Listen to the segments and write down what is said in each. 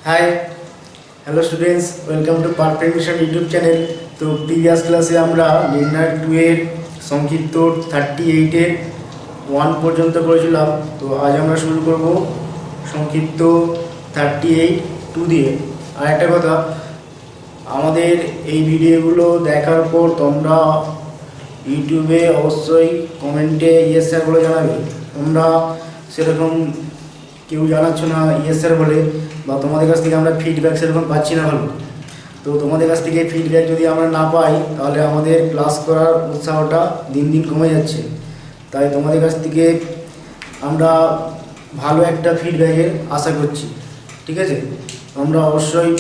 Hi hello students, welcome to perfect mission YouTube channel. তো previous ক্লাসে আমরা নির্ণয় 2 এর সংক্ষিপ্ত 38-এর 1 পর্যন্ত করেছিলাম। তো আজ আমরা শুরু করব সংক্ষিপ্ত 38 2 দিয়ে। আর একটা কথা, আমাদের এই ভিডিওগুলো দেখার পর তোমরা ইউটিউবে অবশ্যই কমেন্টে ইয়েস স্যার বলে জানাবে। তোমরা সেরকম কেউ জানাচ্ছ না ইয়েস স্যার বলে, বা তোমাদের কাছ থেকে আমরা ফিডব্যাক সেরকম পাচ্ছি না ভালো। তো তোমাদের কাছ থেকে ফিডব্যাক যদি আমরা না পাই, তাহলে আমাদের ক্লাস করার উৎসাহটা দিন দিন কমে যাচ্ছে। তাই তোমাদের কাছ থেকে আমরা ভালো একটা ফিডব্যাকের আশা করছি, ঠিক আছে? তোমরা অবশ্যই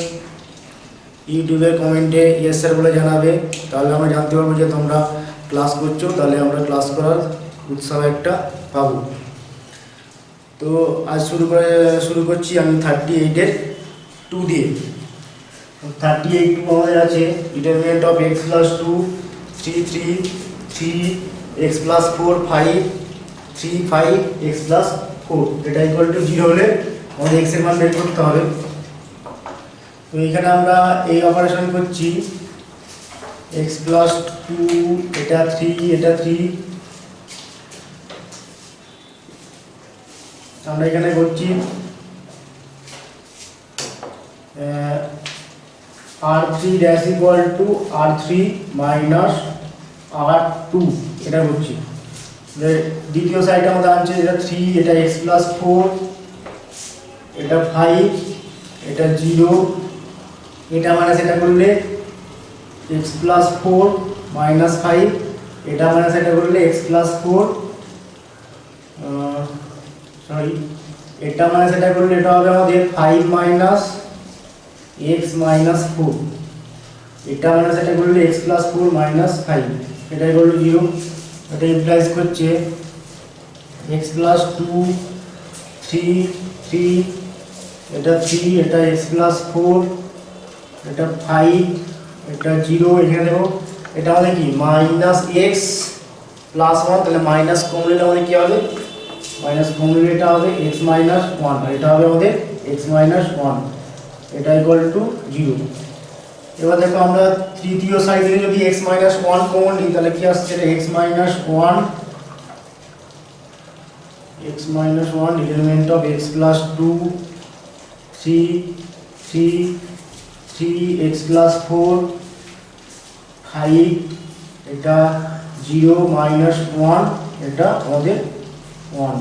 ইউটিউবের কমেন্টে ইয়েস স্যার বলে জানাবে, তাহলে আমরা জানতে পারবো যে তোমরা ক্লাস করছো, তাহলে আমরা ক্লাস করার উৎসাহ একটা পাবো। তো আজ শুরু করছি আমি 38-এর 2 দিয়ে। 38 আমাদের আছে determinant of x plus 2 3 3 3 x plus 4 5 3 5 x plus 4, এটা ইকুয়াল টু 0 হলে আমাদের x এর মান বের করতে হবে। তো এখানে আমরা এই অপারেশন করছি x প্লাস 2, এটা 3, এটা 3, আমরা এখানে করছি r3 dash equal to r3 minus r2, এটা করছি। দ্বিতীয় সাইডে আমাদের আনছে এটা 3, এটা x প্লাস 4, এটা 5, এটা 0, এটা মাইনাস এটা করলে x প্লাস 4 মাইনাস 5, এটা মাইনাস এটা করলে x প্লাস 4, সরি, এটা মাইনাস এটা করলে এটা হবে আমাদের 5 মাইনাস x মাইনাস 4, এটা মাইনাস এটা করলে x প্লাস 4 মাইনাস 5, এটা ইকুয়াল টু 0। এটা ইমপ্লাইজ করছে x প্লাস 2 3 3, এটা 3, এটা x প্লাস 4, এটা 5, এটা 0, এখানে দেখো এটা আমাদের কি মাইনাস x প্লাস 1, তাহলে মাইনাস কমলে আমাদের কি হবে, মাইনাস কমলে এটা হবে x মাইনাস 1, আর এটা হবে আমাদের x মাইনাস 1, এটা ইকুয়াল টু 0। এবার দেখো আমরা তৃতীয় সাইড থেকে যদি x মাইনাস 1 কমন নিই, তাহলে কি আসছে, x minus 1, x minus 1 determinant of x plus 2 3 3 3 x plus 4 5, এটা 0 মাইনাস 1, এটা আমাদের 1,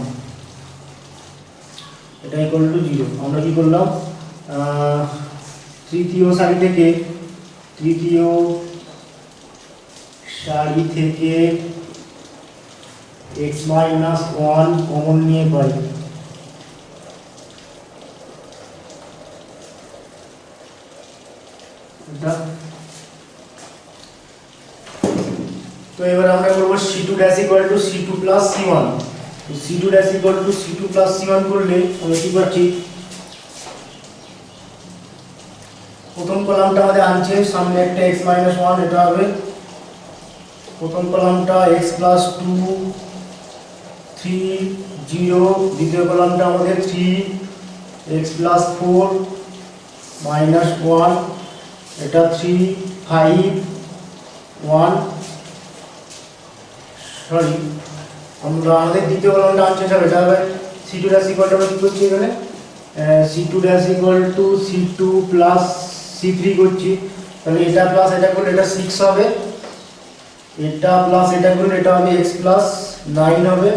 এটা ইকুয়াল টু 0। আমরা কি করলাম, তৃতীয় সারি থেকে x মাইনাস 1 কমন নিয়ে পাই, তো এবার আমরা করব c2 dash equal to c2 plus c1। তো c2 dash equal to c2 plus c1 করলে আমরা কি পাচ্ছি, প্রথম কলামটা আমাদের আনছে সামনে একটা x মাইনাস 1, এটা হবে প্রথম কলামটা x প্লাস 2 3 0, দ্বিতীয় কলামটা আমাদের 3 x প্লাস 4 মাইনাস 1, এটা 3 5 1, সরি, আমরা আমাদের দ্বিতীয় কলামটা আনছে স্যার, এটা হবে c2 ড্যাশ ইকুয়াল টু, আমরা কি করছি এখানে c2 dash equal to c2 plus c3 করছি। তাহলে এটা প্লাস এটা করলে এটা 6 হবে, এটা প্লাস এটা করলে এটা হবে x প্লাস 9 হবে,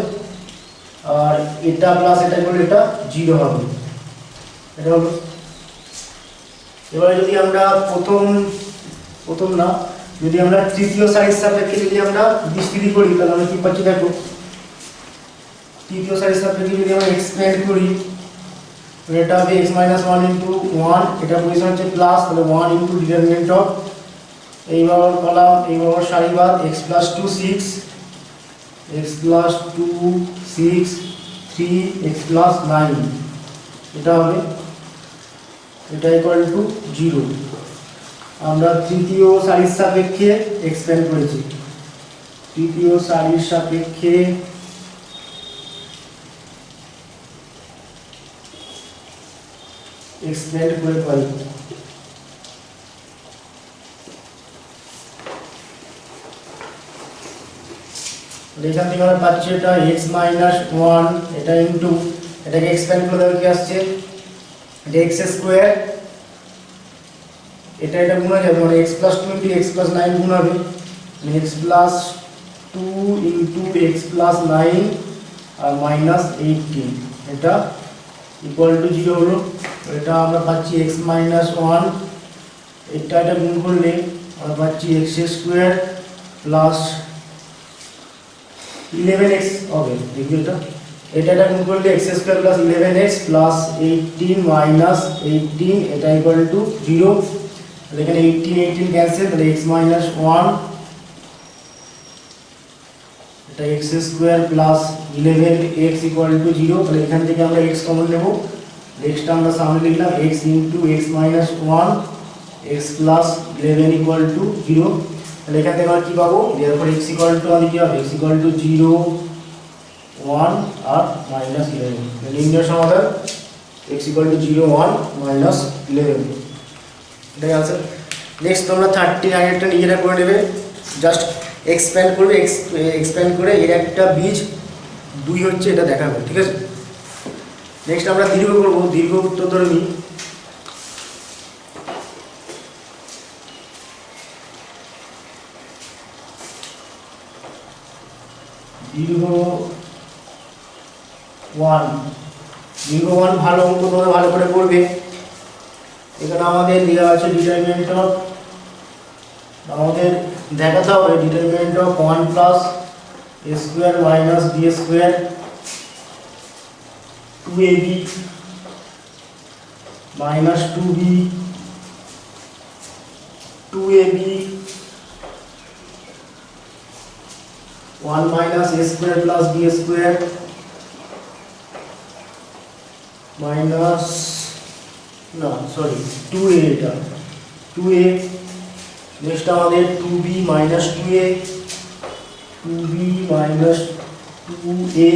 আর এটা প্লাস এটা করলে এটা 0 হবে, এটা হলো। এবারে যদি আমরা প্রথম না, যদি আমরা তৃতীয় সারির সাপেক্ষে যদি আমরা বিস্তৃতি করি, তাহলে আমরা কি পাচ্ছি, দেখো তৃতীয় সারির সাপেক্ষে যদি আমরা এক্সপ্যান্ড করি, এটা হবে x মাইনাস 1 ইন্টু 1, এটা পজিশন হচ্ছে প্লাস, তাহলে 1 ইন্টু ডিটারমিনেন্ট অফ এইবার কলাম এইবার সারিবাদ x plus 2 6, x plus 2 6 3 x plus 9, এটা হবে, এটা ইকুয়াল টু 0। আমরা তৃতীয় সারির সাপেক্ষে এক্সপ্যান্ড করেছি, তৃতীয় সারির সাপেক্ষে এক্সপ্যান্ড করে পাই। এখান থেকে আমরা পাচ্ছি এটা x মাইনাস 1 এটা ইনটু এটাকে এক্সপ্যান্ড করে দেওয়া কি আসছে এটা x স্কয়ার, এটা গুণ হয়ে যাবে মানে x plus 2 into x plus 9 গুণ হবে x plus 2 into x plus 9 আর মাইনাস 18 এটা ইকুয়াল টু 0 হলো। এটা আমরা পাচ্ছি x মাইনাস 1 এটা গুণ করলে আমরা পাচ্ছি x স্কয়ার প্লাস 11x হবে এটা গুণ করলে x square plus 11x plus 18 minus 18 এটা ইকুয়াল টু 0। তাহলে এখানে 18 ক্যান্সেল, তাহলে x মাইনাস 1 এটা x square plus 11x equal to 0। তাহলে এখান থেকে আমরা x কমন নেব, x টা আমরা সামনে লিখলাম x into x minus 1 x plus 11 equal to 0। তাহলে এখান থেকে আমরা কি পাবো, এরপর x ইকুয়াল টু আমাদের কি হবে x ইকুয়াল টু 0 1 আর মাইনাস 11। লিনিয়ার সমাধান x ইকুয়াল টু 0 1 মাইনাস 11 এটাই आंसर। নেক্সট তোমরা 39 এরটা নিজেরা করে নেবে, জাস্ট এক্সপ্যান্ড করবে, এক্সপ্যান্ড করে এর একটা বীজ 2 হচ্ছে এটা দেখাবে, ঠিক আছে। নেক্সট আমরা দীর্ঘ করব, দীর্ঘ উত্তরধর্মী। দীর্ঘ 1 ভালো অঙ্ক তোমরা ভালো করে পড়বে। এখানে আমাদের দেওয়া আছে ডিটারমিনেন্ট অফ, আমাদের দেখাতে হবে determinant of 1 plus a square minus b square 2ab minus 2b 2ab 1 minus a square plus b square minus না সরি 2a এটা 2a। নেক্সট আমাদের 2b minus 2a 2b minus 2a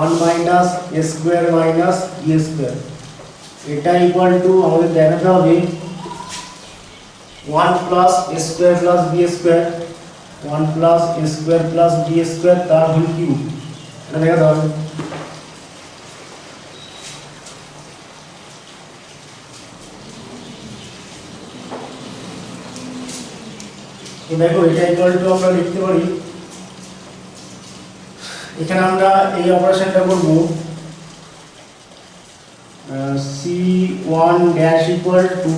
1 minus a square minus b square এটা equal to আমাদের দেখাতে হবে 1 plus a square plus b square 1 plus a square plus b square তার whole cube, এটা দেখাতে হবে। দেখো এটা ইকুয়াল টু আমরা লিখতে পারি, এখানে আমরা এই অপারেশনটা করব c1 ড্যাশ ইকুয়াল টু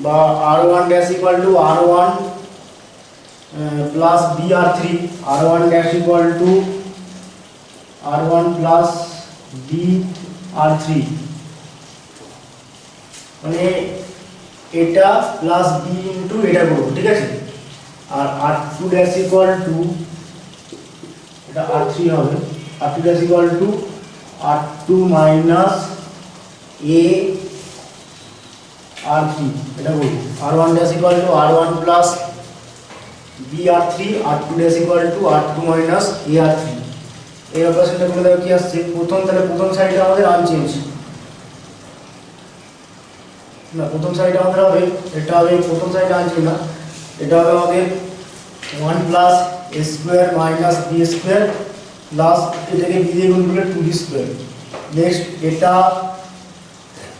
বা r1 dash equal to r1 plus br3 r1 dash equal to r1 plus br3 মানে এটা প্লাস b ইনটু এটা করব, ঠিক আছে। আর r2 ড্যাশ ইকুয়াল টু এটা r3 হবে, r2 dash equal to r2 minus a r3 এটা করব। r1 dash equal to r1 plus br3 r2 dash equal to r2 minus ar3। এই অপারেশনটা করে দাও কি আসছে প্রথম, তাহলে প্রথম সাইডে আমাদের আনচেঞ্জ না, প্রথম সাইডে আমাদের হবে এটা হবে প্রথম সাইডে আনছি না, এটা হবে আমাদের 1 plus a square minus b square plus এটাকে b দিয়ে গুণ করলে 2b স্কয়ার। নেক্সট এটা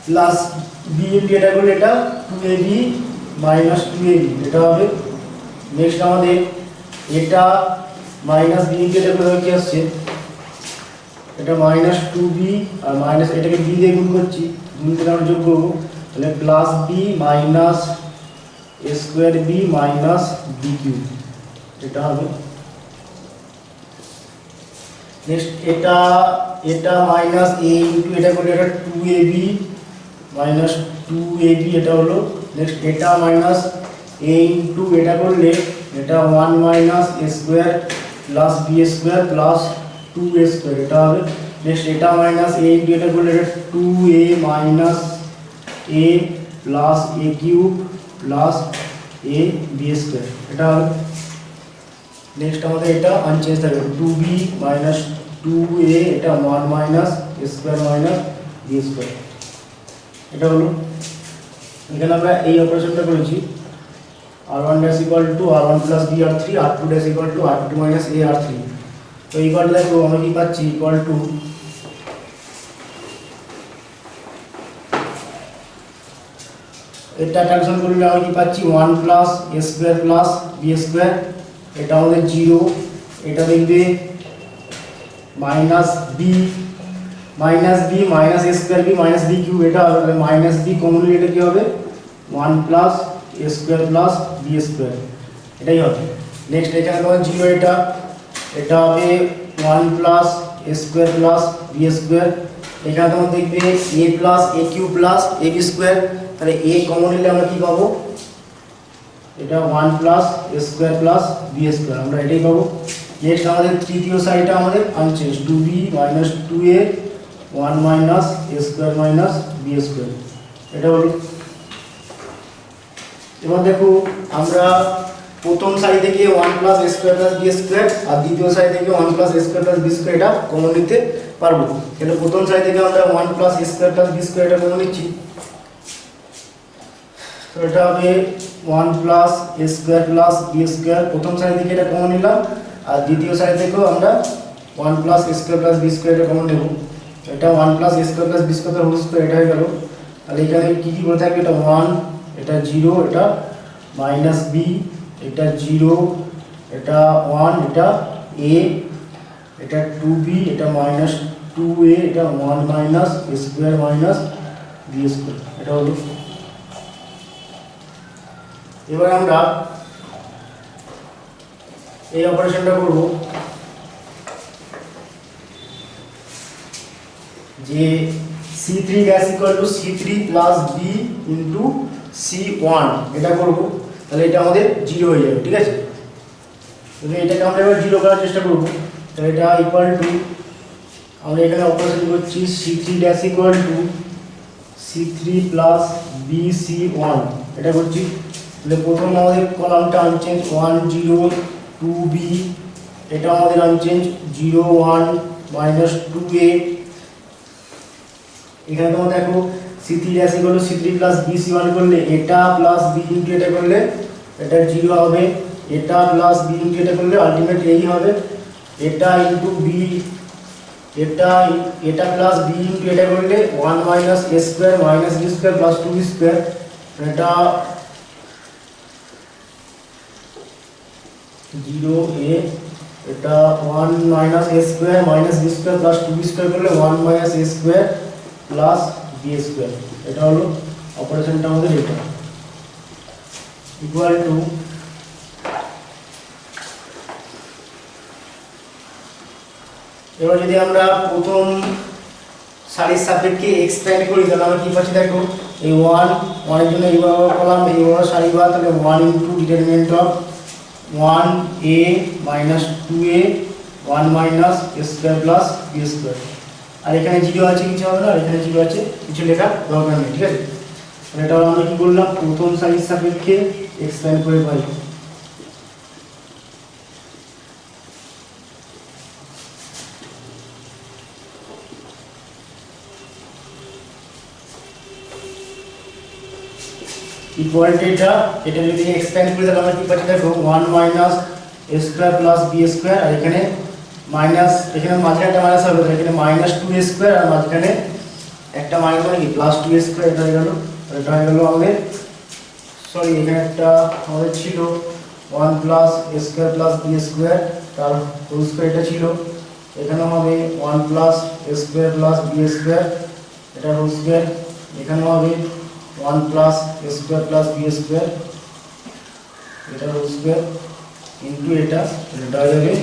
প্লাস b ইনটু এটা করলে এটা 2ab মাইনাস 2ab এটা হবে। নেক্সট আমাদের এটা মাইনাস b ইনটু এটা করলে কি আসছে এটা মাইনাস 2b আর মাইনাস এটাকে b দিয়ে গুণ করছি, গুণ করে আমরা যোগ করব, তাহলে plus b minus a square b minus b cube এটা হবে। নেক্সট এটা মাইনাস এ ইন্টু এটা করলে এটা 2ab মাইনাস 2ab এটা হলো। নেক্সট এটা মাইনাস এ ইন্টু এটা করলে এটা 1 minus a square plus B square plus 2a square এটা হবে। নেক্সট এটা মাইনাস এ ইন্টু এটা করলে এটা 2a minus a plus a cube plus a b square এটা হবে। নেক্সট আমাদের এটা আনচেঞ্জ থাকবে 2b মাইনাস 2a এটা 1 minus a square minus B square. এটা হলো, এখানে আমরা এই অপারেশনটা করেছি r1 dash equal to r1 plus B R three, r2 dash equal to r2 minus A R three. তো এইবার দেখো আমরা কি পাচ্ছি, ইকুয়াল টু এটা ক্যালকুলেশন করলে আমরা কি পাচ্ছি 1 plus a square plus B square, এটা আমাদের 0, এটা দেখবে minus b minus a square b minus b cube, এটা হবে মাইনাস বি কমন, এটা কি হবে 1 plus a square plus B square, এটাই হবে। নেক্সট এখানে তোমার 0, এটা হবে 1 plus a square plus B square, এখানে তোমার দেখবে a plus a cube plus a b square, তাহলে এ কমন নিলে আমরা কি পাবো, এটা 1 plus a square plus B square, আমরা এটাই পাবো। নেক্সট আমাদের তৃতীয় সাইডটা আমাদের unchanged, 2b minus 2a 1 minus a square minus B square, এটা হলো। এবার দেখো আমরা প্রথম সাইড থেকে 1 plus a square plus B square আর দ্বিতীয় সাইড থেকে 1 plus a square plus B square এটা কমন নিতে পারবো। তাহলে প্রথম সাইড থেকে আমরা 1 plus a square plus B square এটা কমন নিচ্ছি, তো এটা হবে 1 plus a square plus B square, প্রথম সাইড থেকে এটা কমন নিলাম, আর দ্বিতীয় সাইড থেকেও আমরা 1 plus a square plus B square এটা কমন নেব, এটা 1 plus a square plus B square whole square, এটা হয়ে গেল। তাহলে এখানে কি কি বলে থাকবে, এটা 1, এটা 0, এটা মাইনাস বি, এটা 0, এটা 1, এটা a, এটা 2b, এটা মাইনাস 2a, এটা 1 minus a square minus B square, এটা হলো। এবার আমরা এই অপারেশনটা করব যে c3 dash equal two c3 plus b into c1, এটা করব, তাহলে এটা আমাদের 0 হয়ে যাবে, ঠিক আছে। তাহলে এটাকে আমরা এবার 0 করার চেষ্টা করব, তাহলে এটা ইকুয়াল টু, আমরা এখানে অপারেশন করছি c3 dash equal two c3 plus b c1, এটা করছি। তাহলে প্রথম আমাদের কলামটা আনচেঞ্জ 1 0 2b, এটা আমাদের আনচেঞ্জ 0 1 মাইনাস 2a, এখানে তোমরা দেখো c3 dash equal two c3 plus b c1 করলে এটা প্লাস b ইনটু এটা করলে এটা 0 হবে, এটা প্লাস b ইনটু এটা করলে আলটিমেট এই হবে, এটা ইনটু b, এটা প্লাস b ইনটু এটা করলে 1 minus a square minus b square plus 2b square, এটা 0a, এটা 1 minus a square minus b square plus 2b square করলে 1 minus a square plus b square, এটা হলো অপারেশনটা আমাদের, এটা ইকুয়াল টু এবার যদি আমরা প্রথম সারির সাপেক্ষে এক্সপ্যান্ড করি তাহলে আমরা কি পাচ্ছি, দেখো এই 1 এর জন্য এইভাবে কলাম এইভাবে সারি বা, তাহলে 1 into determinant of 1a minus 2a 1 minus a square plus b square, আর এখানে 0 আছে কিছু হবে না, আর এখানে 0 আছে কিছু লেখা দরকার নেই, ঠিক আছে। তাহলে এটা আমরা কি বললাম, প্রথম সারির সাপেক্ষে এক্সপ্যান্ড করে পাই। ইকুয়াল টু এটা যদি এক্সপ্যান্ড করি তাহলে আমরা কি পাচ্ছি, দেখো 1 minus a square plus b square, আর এখানে মাইনাস, এখানে মাঝখানে একটা মাইনাস হবে, এখানে মাইনাস 2a স্কয়ার আর মাঝখানে একটা মাইনাস মানে কি প্লাস 2a স্কয়ার, এটা হয়ে গেল। এটা হয়ে গেল আমাদের, সরি এখানে একটা আমাদের ছিল 1 plus a square plus b square তার হোল স্কয়ার, এটা ছিল, এখানে হবে 1 plus a square plus b square, এটা হোল স্কয়ার, এখানে হবে 1 plus a square plus b square, এটা হোল স্কয়ার ইনটু এটা হয়ে যাবে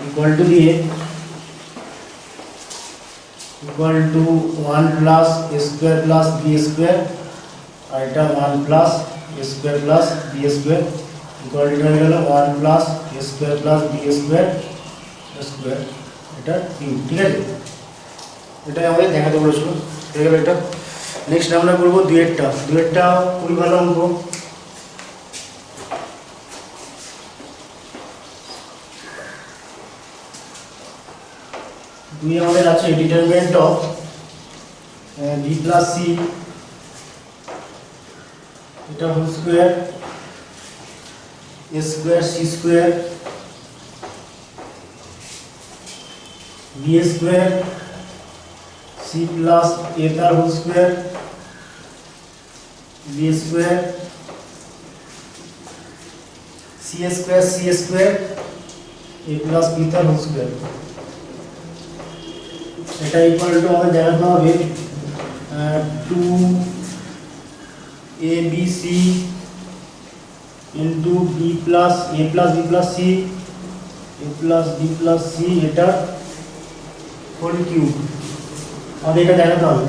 ইকুয়াল টু দিয়ে equal to 1 plus a square plus b square, আর এটা 1 plus a square plus b square equal to হয়ে গেল 1 plus a square plus b square square, এটা কিউব, ঠিক আছে। এটাই আমাদের দেখাতে বলেছিল, হয়ে গেল এটা। নেক্সট আমরা করবো দুয়েরটা খুবই ভালো অঙ্ক। দুই আমাদের আছে determinant of b plus C এটা whole square a square c square B square c plus a তার whole square B square c square এ প্লাস বি তার হোল স্কোয়ার। এটা ইকুয়াল টু আমাদের দেখাতে হবে 2abc into b plus a plus B plus C এটা whole cube. আমাদের এটা দেখাতে হবে।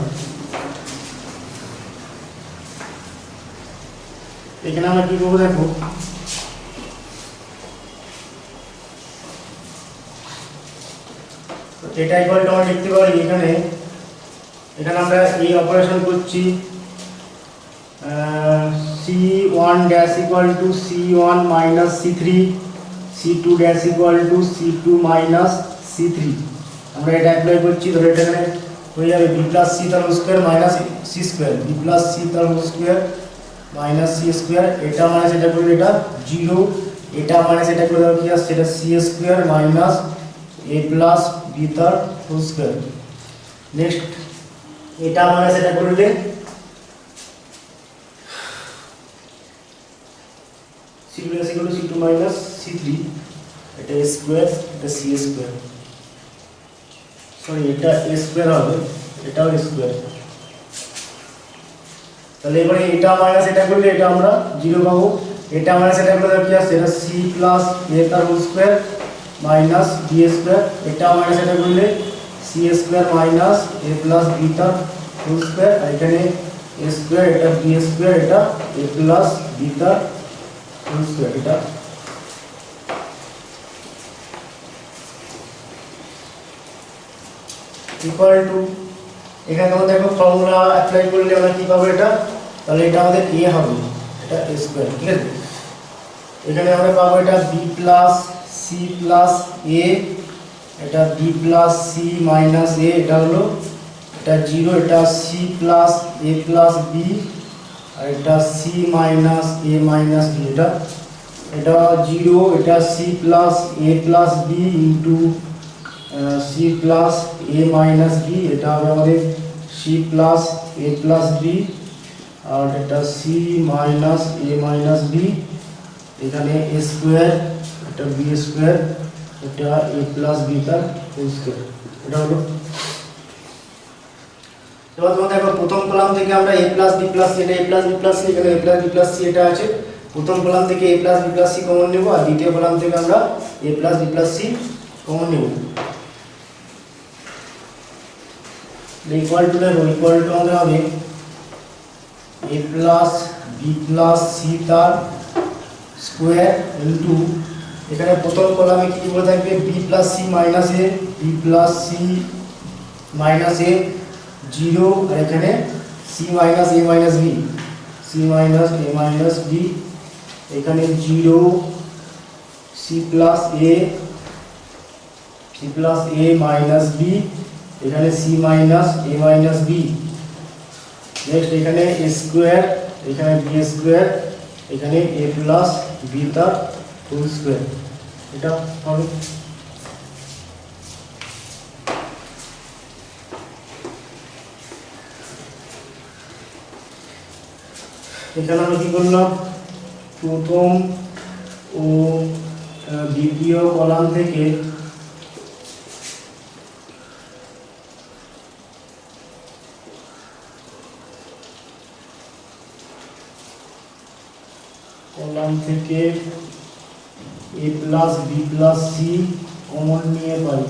এখানে আমরা কি করবো দেখো, এটা ইকুয়াল টু আমরা লিখতে পারি এখানে আমরা এই অপারেশন করছি c1 dash equal to c1 minus c3 c2 dash equal to c2 minus c3। আমরা এটা অ্যাপ্লাই করছি, ধরো এটা এখানে হয়ে যাবে b প্লাস c তার whole square minus c square b plus c তার whole square minus c square. এটা মাইনাস এটা করলে এটা 0, এটা মাইনাস এটা করলে কি আসছে, এটা c square minus a plus b তার হোল স্কয়ার। নেক্সট এটা মাইনাস এটা করলে c plus equal to c2 minus c3, এটা a স্কয়ার এটা c স্কয়ার, সরি এটা a স্কয়ার হবে, এটাও a স্কয়ার। তাহলে এবারে এটা মাইনাস এটা করলে এটা আমরা 0 পাবো, এটা মাইনাস এটা করলে কি আসছে, এটা c প্লাস a তার whole square minus b square. এটা মাইনাস এটা করলে c square minus a plus b তার হোল স্কয়ার। আর এখানে a স্কয়ার এটা b স্কয়ার এটা a প্লাস b তার হোল স্কয়ার। এটা ইকুয়াল টু, এখানে আমরা দেখো ফর্মুলা অ্যাপ্লাই করলে আমরা কি পাবো, এটা তাহলে এটা আমাদের a হবে, এটা a স্কয়ার, ঠিক আছে। এখানে আমরা পাবো এটা b plus c plus a, এটা b plus c minus a, এটা হলো এটা 0, এটা c plus a plus b, আর এটা c minus a minus b, এটা 0, এটা c plus a plus b into c plus a minus b, এটা হবে আমাদের c plus a plus b, আর এটা c minus a minus b, এখানে a square এটা b square এটা a প্লাস b তার হোল স্কয়ার। এটা হলো, এবার তোমরা দেখো প্রথম কলাম থেকে আমরা a plus b plus c, এটা a plus b plus c, এখানে a plus b plus c এটা আছে, প্রথম কলাম থেকে a plus b plus c common নেব, আর দ্বিতীয় কলাম থেকে আমরা a plus b plus c common নেব। ইকুয়াল টু দেখো, ইকুয়াল টু আমাদের হবে a plus b plus c তার স্কয়ার ইনটু, এখানে প্রথম কলামে কি বলে থাকবে b plus c minus a, b plus c minus a 0, আর এখানে c minus a minus b, c minus a minus b, এখানে 0 c plus a minus b, এখানে c minus a minus b। Next এখানে a square, এখানে b square, এখানে a plus b তার whole square. এটা হবে, এখানে আমরা কি করলাম, প্রথম ও দ্বিতীয় কলাম থেকে a plus b plus c common নিয়ে পাই।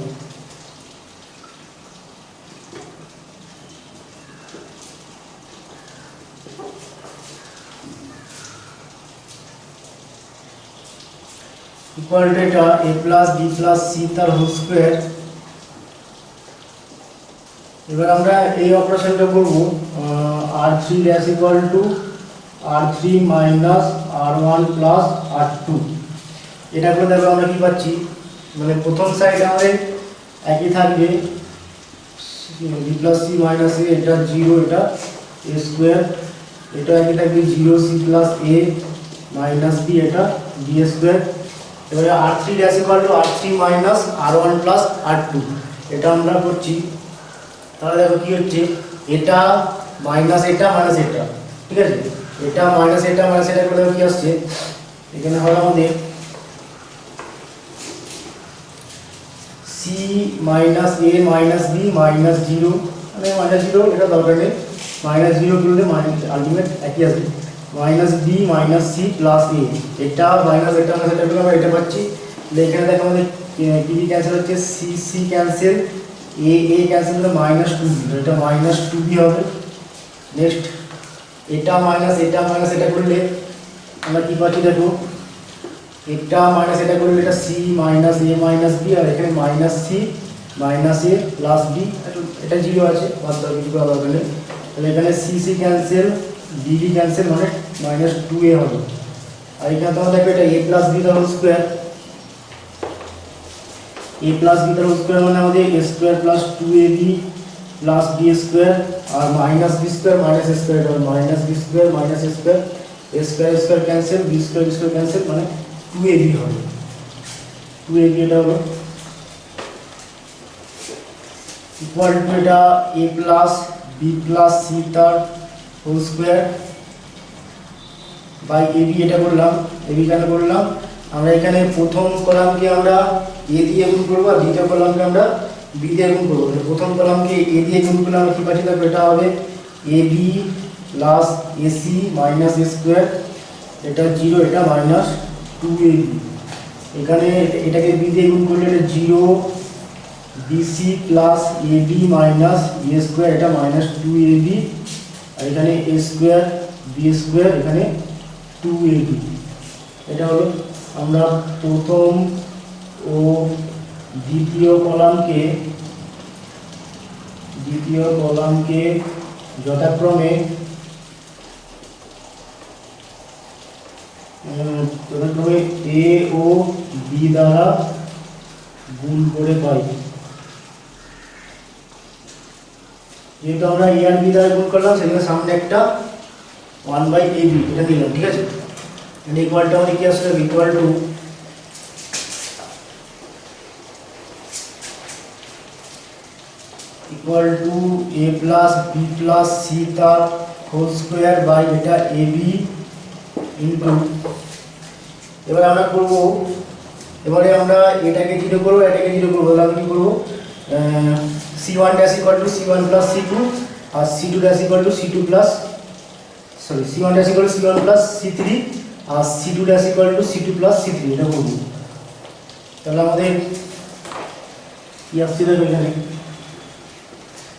ইকুয়াল টু এটা a plus b plus c তার হোল স্কয়ার। এবার আমরা এই অপারেশনটা করব r3 dash equal to r3 minus r1 plus r2। এটা করে দেখো আমরা কি পাচ্ছি, মানে প্রথম সাইড আমাদের একই থাকবে c b plus c minus a, এটা জিরো, এটা এ স্কোয়ার, এটা একই থাকবে zero c plus a minus b, এটা বি স্কোয়ার। এবারে R three dash equal to R three minus R one plus R two, এটা আমরা করছি। তাহলে দেখো কি হচ্ছে, এটা মাইনাস এটা মাইনাস এটা, ঠিক আছে, এটা মাইনাস এটা মাইনাস এটা করলে কি আসছে, এখানে হবে আমাদের সি মাইনাস এ মাইনাস বি মাইনাস জিরো, মানে মাইনাস জিরো এটা দরকার নেই, মাইনাস জিরো করলে মাইনাস আলটিমেট একই আসবে, minus b minus c plus a, এটা মাইনাস এটা মাইনাস এটা করলে আমরা এটা পাচ্ছি। এখানে দেখো আমাদের কি ক্যান্সেল হচ্ছে, সি সি ক্যান্সেল, এ এ ক্যান্সেল হলে মাইনাস টু বি, এটা মাইনাস টু বি হবে। নেক্সট এটা মাইনাস এটা করলে আমরা কি পাচ্ছি দেখো, এটা মাইনাস এটা করলে এটা সি মাইনাস এ মাইনাস বি, আর এখানে minus C minus A plus B, এটা জিরো আছে, বাদ দাও কিছু করা দরকার নেই। তাহলে এখানে C C cancel, B B cancel, মানে মাইনাস টু এ হবে। আর এখানে তোমরা দেখবে এটা এ প্লাস বি হোল স্কোয়ার, এ প্লাস বি হোল স্কোয়ার মানে আমাদের A square plus two A B plus B square, আর minus B square minus a square, এটা minus B square minus a square, a square square cancel, b square cancel, মানে two A B হবে, two এ b এটা হলো equal to এটা এ plus B plus C তার whole square by a b, এটা করলাম, A B কেন করলাম, আমরা এখানে প্রথম কলামকে আমরা এ দিয়ে গুণ করবো, আর দ্বিতীয় কলামকে আমরা বি দিয়ে গুণ করবো। প্রথম কলামকে এ দিয়ে গুণ করলে আমরা কি পাচ্ছি, তারপর এটা হবে a B plus a c minus a square, এটা জিরো, এটা মাইনাস টু এ বি। এখানে এটাকে বি দিয়ে গুণ করলে এটা zero b c plus a b minus a square, এটা মাইনাস টু এ বি, আর এখানে এ স্কোয়ার বি স্কোয়ার, এখানে টু এ বি। এটা হলো আমরা প্রথম ও দ্বিতীয় কলামকে যথাক্রমে এ ও বি দ্বারা গুণ করে পাই। যেহেতু আমরা এ আর বি দ্বারা গুণ করলাম, সেখানে সামনে একটা ওয়ান বাই এ বি এটা দিলাম, ঠিক আছে। ইকুয়ালটা আমাদের কি আসলে equal to A plus B plus C তার হোল স্কোয়ার বাই এটা এ বি ইন্টু, এবারে আমরা করবো, এবারে আমরা এটাকে জিরো করবো, এটাকে জিরো করবো, তাহলে আমরা কি করবো, C one dash equal to C one plus C two, আর C two dash equal to C two plus C one dash equal to C one plus C three, আর C two dash equal to C two plus C three, এটা করবো। তাহলে আমাদের কি আসছে দেখো, এখানে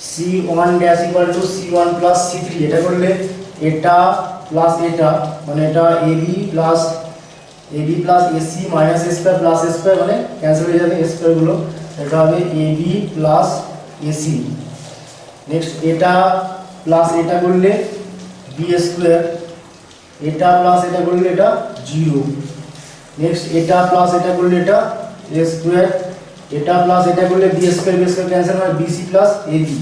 C one dash equal to C one plus C three, এটা করলে এটা প্লাস এটা, মানে এটা A B plus AC minus a square plus a square, মানে ক্যান্সেল হয়ে যাবে স্কোয়ারগুলো, এটা হবে a B plus AC. Next এটা প্লাস এটা করলে বি স্কোয়ার, এটা প্লাস এটা করলে এটা জিরো। নেক্সট এটা প্লাস এটা করলে এটা এ স্কোয়ার, এটা প্লাস এটা করলে বি স্কোয়ার ক্যান্সেল, মানে বিসি প্লাস এবি,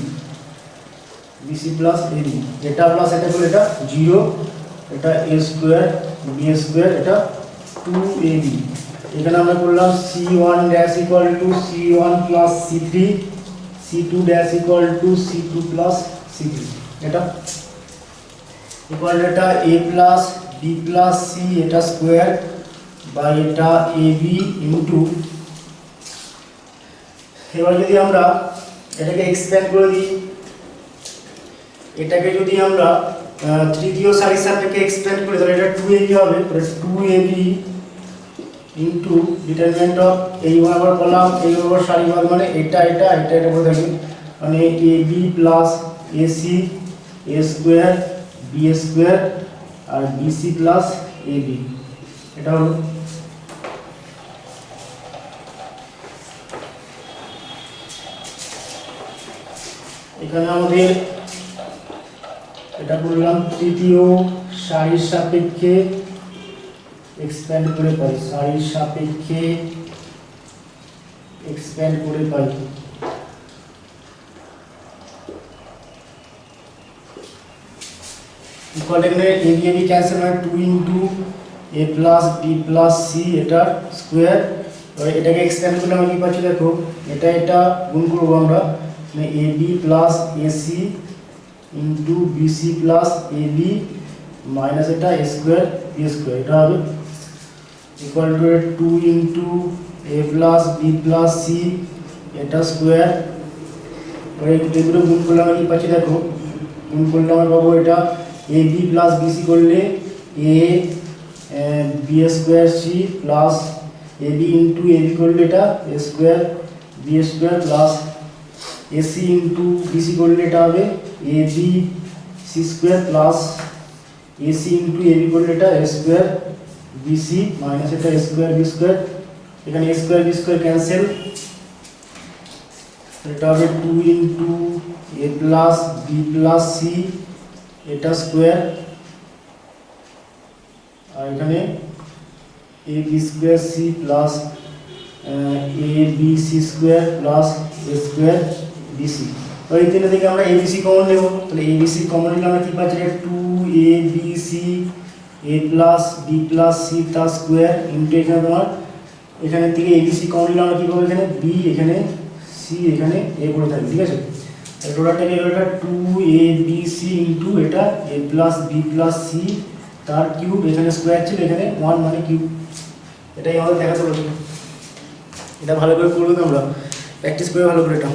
এটা প্লাস এটা করলে এটা জিরো, এটা এ স্কোয়ার বি স্কোয়ার, এটা টু এ বি। এখানে আমরা করলাম C one dash equal to C one plus C three, C two dash equal to C two plus C three, এটা ইকুয়াল এটা এ প্লাস বি প্লাস সি এটা square by এটা A B into, এবার যদি আমরা এটাকে এক্সপ্যান্ড করে দিই, এটাকে যদি আমরা তৃতীয় সারির সাপেক্ষে এক্সপ্যান্ড করি, তাহলে এটা টু এ বি হবে, two A B into determinant of এই বরাবর কলাম এই বরাবর সারি ভাগ, মানে এটা করে থাকি, মানে a B plus AC A square B square R BC plus a b, এটা হলো। এখানে আমাদের এটা করলাম তৃতীয় সারির সাপেক্ষে এক্সপ্যান্ড করে পাই, সারির সাপেক্ষে এক্সপ্যান্ড করে পাই। ইকুয়াল এখানে এ বি ক্যান্সেল মানে 2 into a plus B plus C এটা স্কোয়ার। এবার এটাকে এক্সপ্যান্ড করলে আমরা কি পাচ্ছি দেখো, এটা গুণ করবো আমরা, মানে a B plus a c into b c plus a b minus এটা এ স্কোয়ার বি স্কোয়ার, এটা হবে equal to 2 into a plus B plus C এটা স্কোয়ার। এবার এগুলো গুণ করলে আমরা কি পাচ্ছি দেখো, গুণ করলে আমরা পাবো এটা এ বি প্লাস বিসি করলে a b square c plus a B into a b করলে এটা এ square B square plus a c into b c করলে এটা হবে a b c square plus a c into a b করলে এটা এ স্কোয়ার বিসি মাইনাস এটা এ square B square, এখানে a square B square cancel, এটা হবে 2 into a plus B plus C এটা স্কোয়ার, আর এখানে এ b square c plus a b c square plus a square BC. এই তিনটা থেকে আমরা এবিসি কমন নেব, তাহলে এবিসি কমন নিলে আমরা কি পাচ্ছি, 2 এ বি সি এ প্লাস বি প্লাস সি তার স্কোয়ার ইন্টু এখানে তোমার এখানে থেকে এবিসি কমন নিলে আমরা কী পাবো, এখানে বি এখানে সি এখানে এ করে থাকবে, ঠিক আছে। টোটালটাকে এটা 2 এ বি সি ইন্টু এটা এ প্লাস বি প্লাস সি তার কিউব, এখানে স্কোয়ার ছিল এখানে 1 মানে কিউব, এটাই আমাদের দেখাতে বলছি। এটা ভালো করে করবো, আমরা প্র্যাকটিস করে ভালো করে এটা।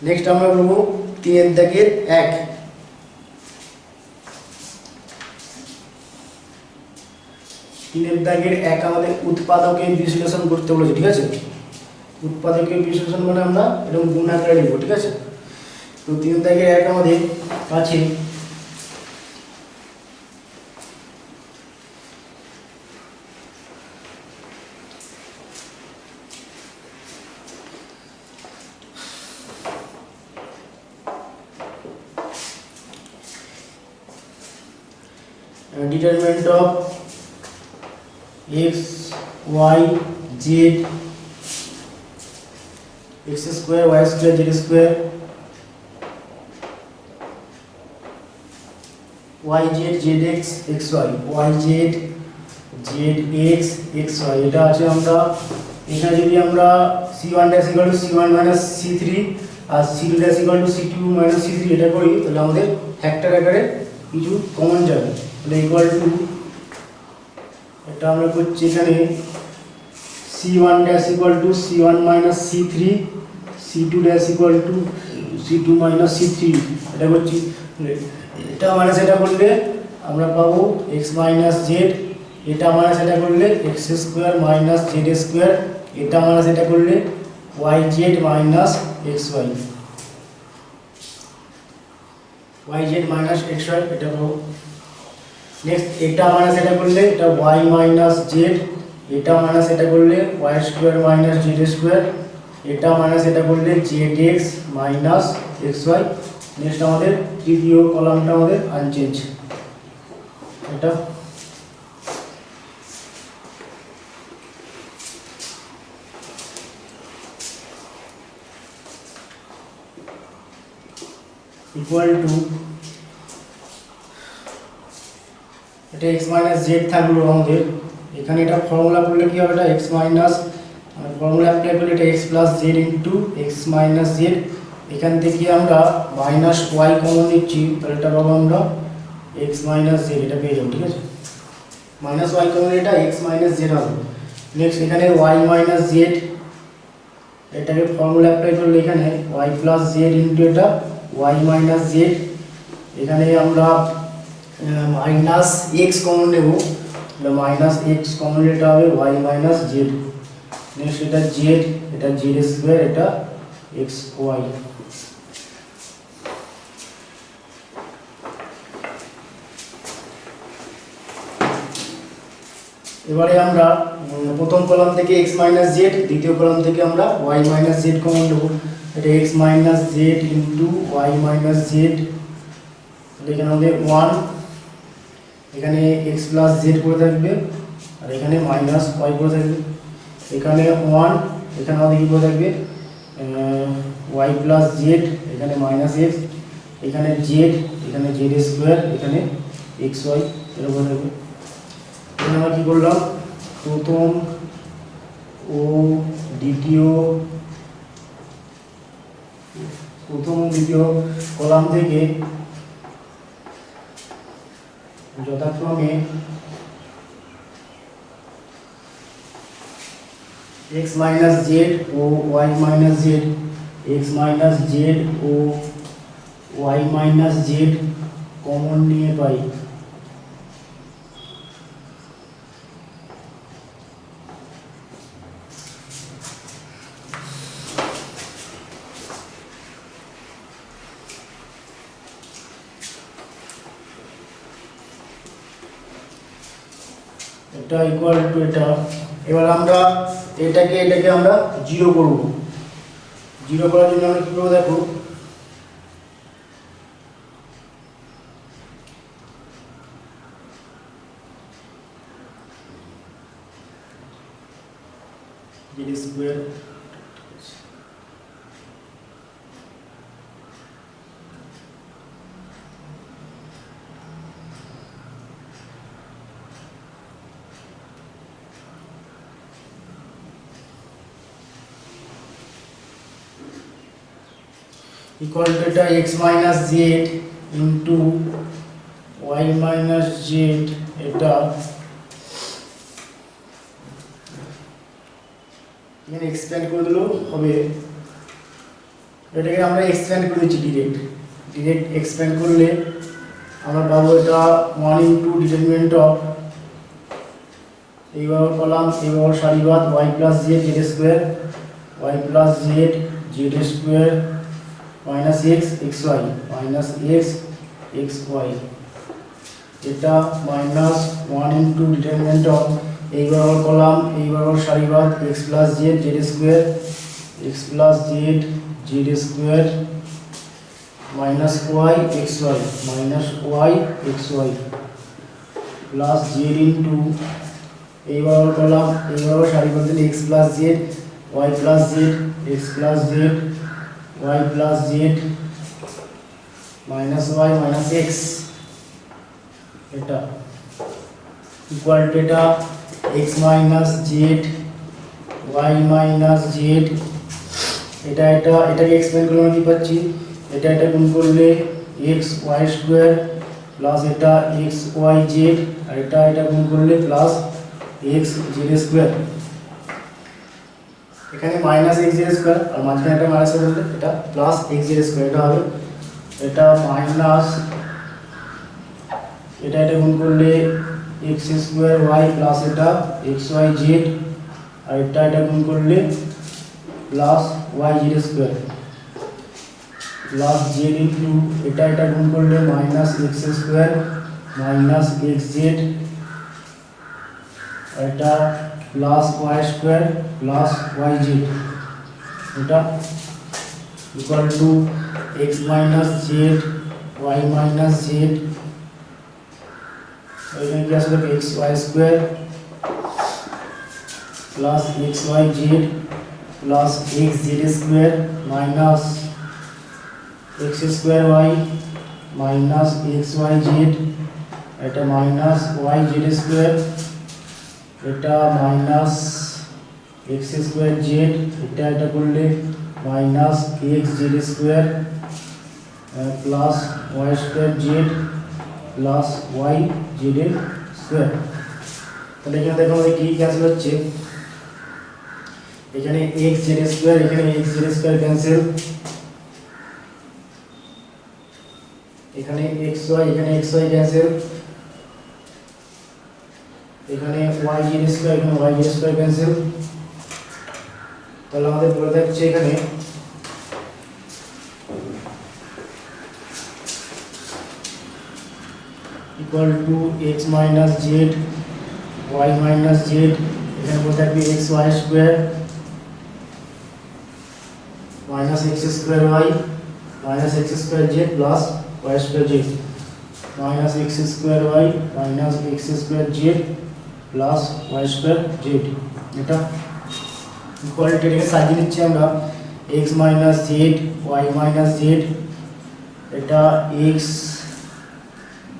নেক্সট আমরা করবো 3 দাগের 1। 3 দাগের 1 আমাদের উৎপাদকের বিশ্লেষণ করতে বলেছে, ঠিক আছে। উৎপাদকের বিশ্লেষণ মানে আমরা এরকম গুণ আকারে লিখবো, ঠিক আছে। তো 3 দাগের 1 আমাদের কাছে determinant of x y z x square y square z square y z z x x y y z z x x y এটা আছে। আমরা এখানে যদি আমরা c1 dash equal to c1 minus c3 R c2 dash equal to c2 minus c3 এটা করি, তাহলে আমাদের ফ্যাক্টর আকারে কিছু কমন যাবে, তাহলে ইকুয়াল টু এটা আমরা করছি এখানে c1 dash equal to c1 minus c3 c2 dash equal to c2 minus c3 এটা করছি। এটা মাইনাস এটা করলে আমরা পাবো x minus z, এটা মাইনাস এটা করলে x square minus z square, এটা মাইনাস এটা করলে yz minus xy yz minus xy এটা পাবো। নেক্সট এটা মাইনাস এটা করলে এটা y মাইনাস z, এটা মাইনাস এটা করলে y square minus z square, এটা মাইনাস এটা করলে zx মাইনাস xy। নেক্সট আমাদের তৃতীয় কলামটা আমাদের আনচেঞ্জ, এটা ইকুয়াল টু এটা x মাইনাস z থাকলো আমাদের এখানে, এটা ফর্মুলা করলে কি হবে, এটা x মাইনাস ফর্মুলা অ্যাপ্লাই করলে এটা x plus z into x minus Z, এখান থেকে আমরা মাইনাস ওয়াই কমন নিচ্ছি, তাহলে এটা পাবো আমরা এক্স মাইনাস জেড, এটা পেয়ে যাবো, ঠিক আছে। মাইনাস ওয়াই কমন এটা এক্স মাইনাস জেড হবে। নেক্সট এখানে ওয়াই মাইনাস জেড, এটাকে ফর্মুলা অ্যাপ্লাই করলে এখানে ওয়াই প্লাস জেড ইন্টু এটা ওয়াই মাইনাস জেড, এখানে আমরা মাইনাস এক্স কমন নেব, মাইনাস এক্স কমন এটা হবে ওয়াই মাইনাস জেড। নেক্সট এটা জেড, এটা জেড স্কোয়ার, এটা এক্স ওয়াই। এবারে আমরা প্রথম কলাম থেকে x মাইনাস জেড, দ্বিতীয় কলাম থেকে আমরা y মাইনাস জেড কমন নেব, এটা x minus Z into Y minus Z, এখানে আমাদের 1, এখানে x প্লাস জেড করে থাকবে, আর এখানে মাইনাস ওয়াই করে থাকবে, এখানে 1, এখানে আমাদের কী করে থাকবে ওয়াই প্লাস জেড, এখানে মাইনাস এক্স, এখানে জেড, এখানে জেড স্কোয়ার, এখানে এক্স ওয়াই এরকম থাকবে। এখানে আমরা কী করলাম, প্রথম ও দ্বিতীয় কলাম থেকে যথাক্রমে x মাইনাস জেড ও y minus z, x minus z ও y মাইনাস জেড কমন নিয়ে পাই। এটা ইকুয়াল টু এটা। এবার আমরা এটাকে আমরা জিরো করব। জিরো করার জন্য আমরা কি করবো দেখো, জেড স্কোয়ার equal to এটা x minus z into y minus z, এটা এখানে এক্সপ্যান্ড করে দিলেও হবে। এটাকে আমরা এক্সপ্যান্ড করে দিচ্ছি, ডিরেক্ট এক্সপ্যান্ড করলে আমরা পাবো এটা 1 ইন্টু ডিটারমিনেন্ট অফ এইবার কলাম এইবার সারিবাদ y plus z z square, y plus z z square minus x x y minus x x y, এটা মাইনাস 1 ইন্টু ডিটারমিনেন্ট অফ এইবার কলাম এইবার সারিবাদ x plus z z square, x plus z z square minus y x y minus y x Y plus z into এইবার column এইবার সারিবাদ x plus z y plus Z x plus Z y plus z minus y minus x, এটা equal to এটা x minus z y minus z, এটাকে explain করলে আমরা কি পাচ্ছি, এটা গুণ করলে x y স্কোয়ার প্লাস এটা x y z, আর এটা গুণ করলে প্লাস x z স্কোয়ার। এখানে মাইনাস এক্স জেড স্কোয়ার আর মাঝখানে একটা মাইনাস করলে এটা প্লাস এক্স জেড স্কোয়ার, এটা হবে এটা মাইনাস এটা গুণ করলে এক্স স্কোয়ার ওয়াই প্লাস এটা এক্স ওয়াই জেড, আর এটা গুণ করলে plus Y Z square plus z into এটা গুণ করলে minus x square minus x z, এটা plus Y square plus Y Z, এটা equal to x minus Z Y minus Z, এখানে কি আসলে x y square plus x Y Z plus x Z square minus x square Y minus x Y Z, এটা minus Y Z square, এটা minus x square Z, এটা করলে minus x Z square plus Y square Z plus Y Z square. তাহলে এখানে দেখো আমাদের কি cancel হচ্ছে, এখানে এক্স জেড স্কোয়ার এখানে এক্স জেড স্কোয়ার ক্যান্সেল, এখানে এক্স ওয়াই ক্যান্সেল, এখানে ওয়াই জেড স্কোয়ার এখানে ওয়াই জেড স্কোয়ার ক্যান্সেল। তাহলে আমাদের বলে থাকছে এখানে equal to x minus Z Y minus Z, এখানে বলে থাকবে x y square minus x square Y minus x square Z plus Y square Z minus x square Y minus x square Z plus Y square Z, এটা equality এটাকে সাজিয়ে নিচ্ছি আমরা x minus Z Y minus Z, এটা x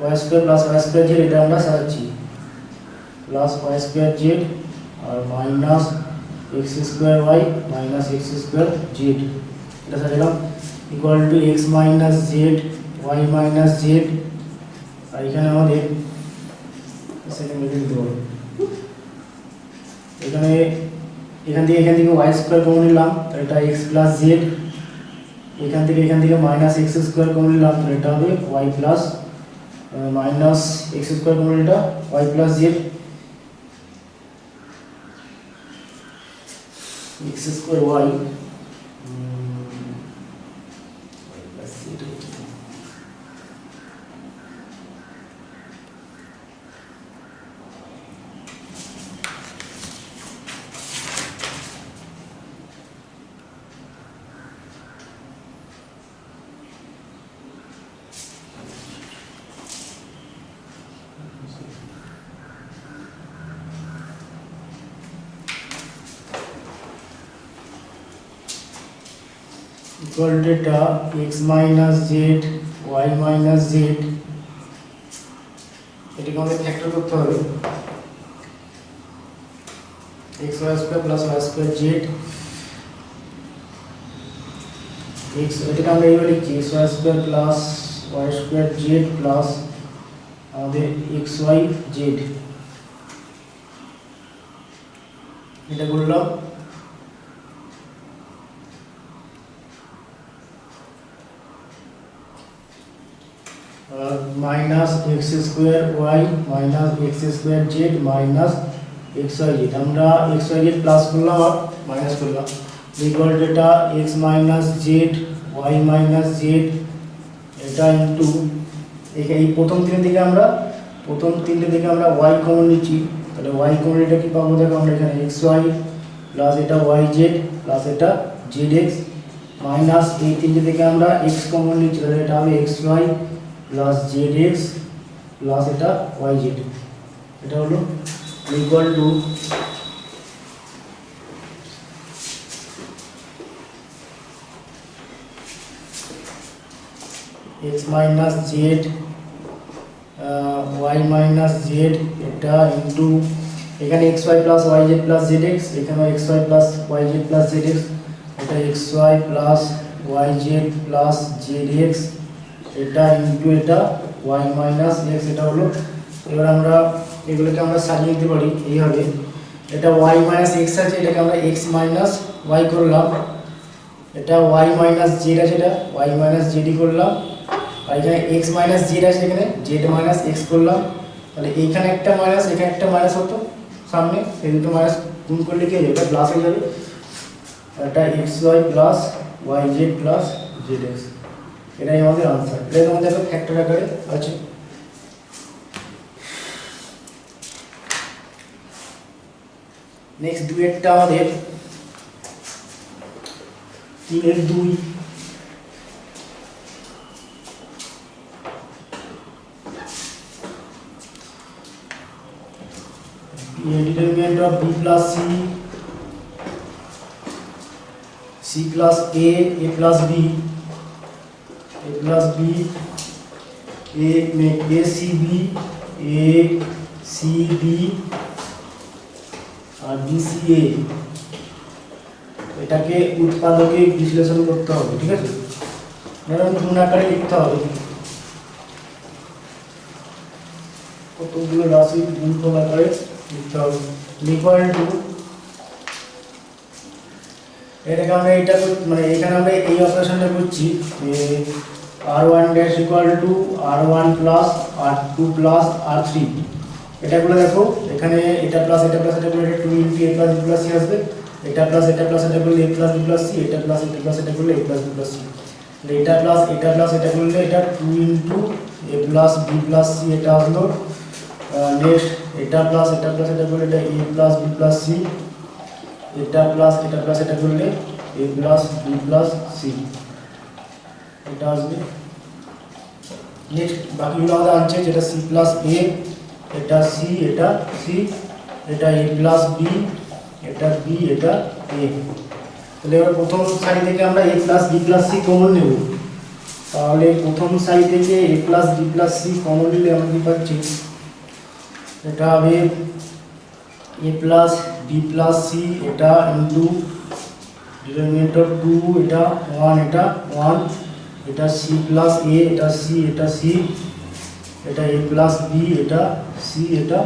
y square plus Y square Z এটা আমরা সাজাচ্ছি, plus Y square z আর minus x square Y minus x square Z এটা সাজালাম, equal to x minus Z Y minus z. আর এখানে আমাদের এখানে এখান থেকে ওয়াই স্কোয়ার কমন নিলাম, তাহলে এটা এক্স প্লাস জেড, এখান থেকে মাইনাস এক্স স্কোয়ার কমন নিলাম, তাহলে এটা হবে y plus minus x square common, এটা y plus Z, x square y plus z. equal to এটা x minus z y minus z, এটাকে আমাদের ফ্যাক্টর করতে হবে, x y square plus y square z, x এটাকে আমরা এইভাবে লিখছি x y square plus y square z plus আমাদের x y z, এটা করলাম। Minus x square Y minus x square Z minus x Y Z, আমরা X Y Z plus করলাম আর মাইনাস করলাম, ইকুয়াল টু এটা x minus Z Y minus Z এটা into এই প্রথম তিনটে থেকে আমরা ওয়াই কমন নিচ্ছি, তাহলে ওয়াই কমন এটা কি পাবো দেখো, আমরা এখানে এক্স ওয়াই প্লাস এটা ওয়াই জেড প্লাস এটা জেড এক্স মাইনাস এই তিনটে থেকে আমরা এক্স কমন নিচ্ছি, তাহলে এটা হবে x Y plus Z x plus এটা ওয়াই জেড, এটা হলো equal to x minus Z Y minus Z এটা ইন্টু এখানে x Y plus Y Z plus Z x, এখানে x Y plus Y Z plus Z x, এটা x Y plus Y Z plus Z x এটা into এটা y minus x, এটা হলো। এবার আমরা এগুলোকে আমরা সাজিয়ে নিতে পারি এইভাবে, এটা ওয়াই মাইনাস এক্স আছে, এটাকে আমরা এক্স মাইনাস ওয়াই করলাম, এটা ওয়াই মাইনাস জেড আছে, এটা ওয়াই মাইনাস জেডই করলাম, আর এখানে এক্স মাইনাস জেড আছে, এখানে জেড মাইনাস এক্স করলাম, তাহলে এইখানে একটা মাইনাস এখানে একটা মাইনাস হতো সামনে, এই দুটো মাইনাস গুণ করলে কি হয়ে যাবে, এটা প্লাস হয়ে যাবে, এটা x Y plus Y Z plus Z X, এটাই আমাদের আনসার। এটাই আমাদের একটা ফ্যাক্টর আকারে আছে। নেক্সট দুইটা আমাদের 3/2 determinant of b plus c plus a plus b a c b আর b c a, এটাকে উৎপাদকে বিশ্লেষণ করতে হবে, ঠিক আছে, এরকম গুণ আকারে লিখতে হবে, কতগুলো রাশি গুণ আকারে লিখতে হবে, ইকুয়াল টু এটাকে আমরা এটা মানে এখানে আমরা এই অপারেশনটা করছি r1 dash equal to r1 plus r2 plus r3, এটা গুলো দেখো এখানে এটা প্লাস এটা প্লাস এটা করলে 2 into a plus b plus c আসবে, এটা প্লাস এটা প্লাস এটা করলে a plus b plus c, এটা প্লাস এটা প্লাস এটা করলে a plus b plus c, এটা প্লাস এটা করলে এটা 2 into a plus b plus c এটা হলো। নেক্সট এটা প্লাস এটা করলে এটা a plus b plus c, এটা প্লাস এটা করলে a plus b plus c এটা আসবে। নেক্সট বাকিগুলো আমাদের আছে, যেটা c প্লাস a, এটা c, এটা c, এটা a প্লাস b, এটা b, এটা a। তাহলে এবার প্রথম সারি থেকে আমরা a plus b plus c common নেব, তাহলে প্রথম সারি থেকে a plus b plus c common নিলে আমরা কি পাচ্ছি, এটা হবে a plus b plus c, এটা ইন্টু ডিটারমিনেন্ট 2, এটা 1, এটা 1, এটা c প্লাস a, এটা c, এটা c, এটা a প্লাস b, এটা c, এটা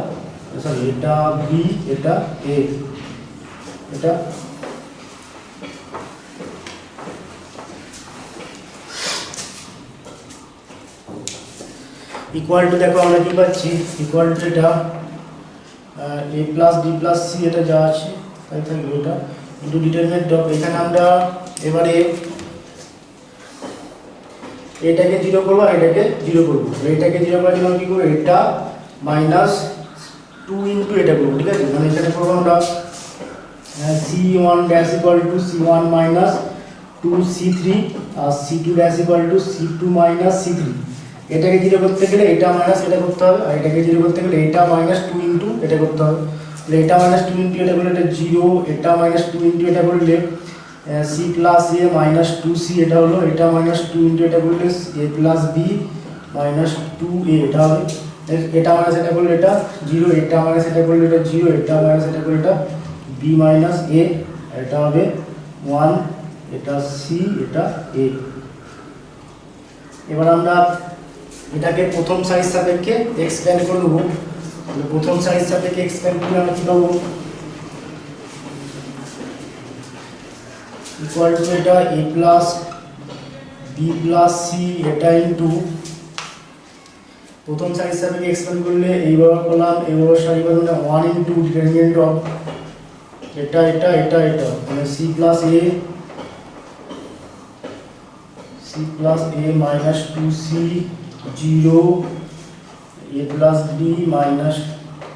সরি এটা b, এটা a, এটা ইকুয়াল টু, দেখো আমরা কি পাচ্ছি, ইকুয়াল টু এটা a plus b plus c, এটা যা আছে তাই থাকবে, এটা ইন্টু ডিটারমিনেন্ট অফ, এখানে আমরা এবারে এটাকে 0 করবো আর এটাকে 0 করবো। এটাকে 0 করার জন্য কি করবো, এটা মাইনাস 2 ইন্টু এটা করবো, ঠিক আছে। মানে এখানে করবো আমরা c1 dash equal to c1 minus 2c3 আর c2 dash equal to c2 minus c3। এটাকে 0 করতে গেলে এটা মাইনাস এটা করতে হবে, আর এটাকে 0 করতে গেলে এটা মাইনাস 2 ইন্টু এটা করতে হবে। তাহলে এটা মাইনাস 2 ইন্টু এটা করলে এটা 0, এটা মাইনাস 2 ইন্টু এটা করলে c plus a minus 2c, এটা হলো, এটা মাইনাস 2 ইন্টু এটা করলে a plus b minus 2a, এটা হবে। এটা মাইনাস এটা করলে এটা 0, এটা মাইনাস এটা করলে এটা 0, এটা মাইনাস এটা করলে এটা b মাইনাস a, এটা হবে 1, এটা c, এটা a। এবার আমরা এটাকে প্রথম সারির সাপেক্ষে এক্সপ্যান্ড করে দেবো। প্রথম সারির সাপেক্ষে এক্সপ্যান্ড করলে আমরা কি পাবো, ইকুয়াল টু এটা a plus b plus c, এটা ইন্টু প্রথম সারির সাপেক্ষে এক্সপ্যান্ড করলে এইভাবে করলাম, এইভাবে সারি করলে 1 ইন্টু ডিটারমিনেন্ট অফ এটা এটা এটা এটা, মানে c plus a minus 2c 0, a plus b minus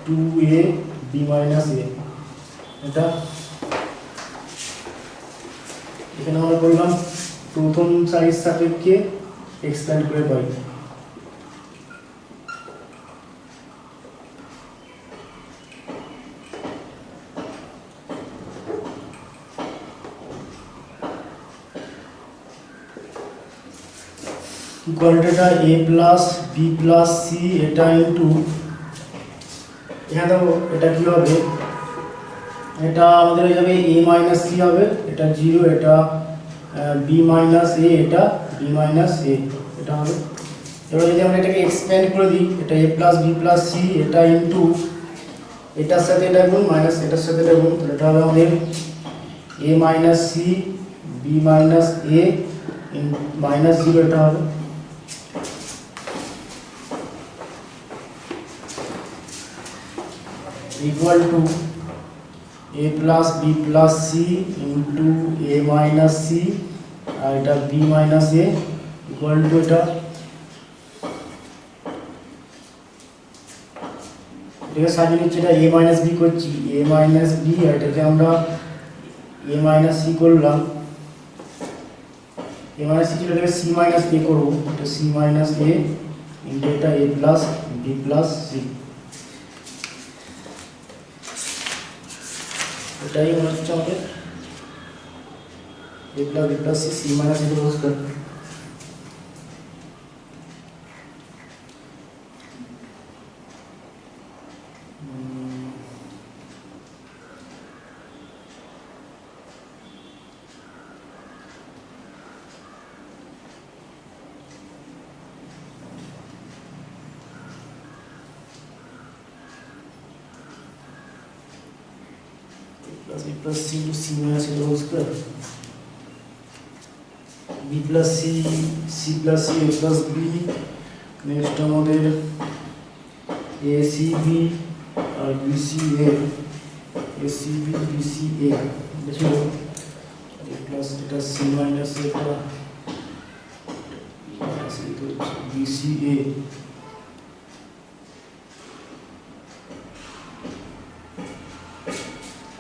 2a b minus a, এটা এখানে আমরা বললাম প্রথম সারির সাপেক্ষে এক্সপ্যান্ড করে পাই। ইকুয়াল টু এটা a plus b plus c, এটা ইন্টু এখানে দেখো এটা কি হবে, এটা আমাদের হয়ে যাবে a মাইনাস c হবে, এটা 0, এটা b মাইনাস a, এটা b মাইনাস a, এটা হবে। এবার যদি আমরা এটাকে এক্সপ্যান্ড করে দিই, এটা a plus b plus c, এটা ইন্টু এটার সাথে এটা গুণ মাইনাস এটার সাথে এটা গুণ, তাহলে এটা হবে আমাদের a minus c b minus a minus 0, এটা হবে। Equal to a plus b plus c into a minus c আর এটা b minus a, equal to এটা এটাকে সাজিয়ে নিচ্ছি, এটা a মাইনাস b করছি, a মাইনাস b, আর এটাকে আমরা a মাইনাস c করলাম, a মাইনাস c ছিল, এটাকে c মাইনাস a করবো, এটা c মাইনাস a ইন্টু এটা a plus b plus c, এটাই মনে হচ্ছে আমাদের a plus b plus c, c minus a whole square. plus b plus c into c minus a whole square, b plus c, c plus c, a plus b, next আমাদের acb আর bca, acb bca, দেখো a plus এটা c minus এটা bca,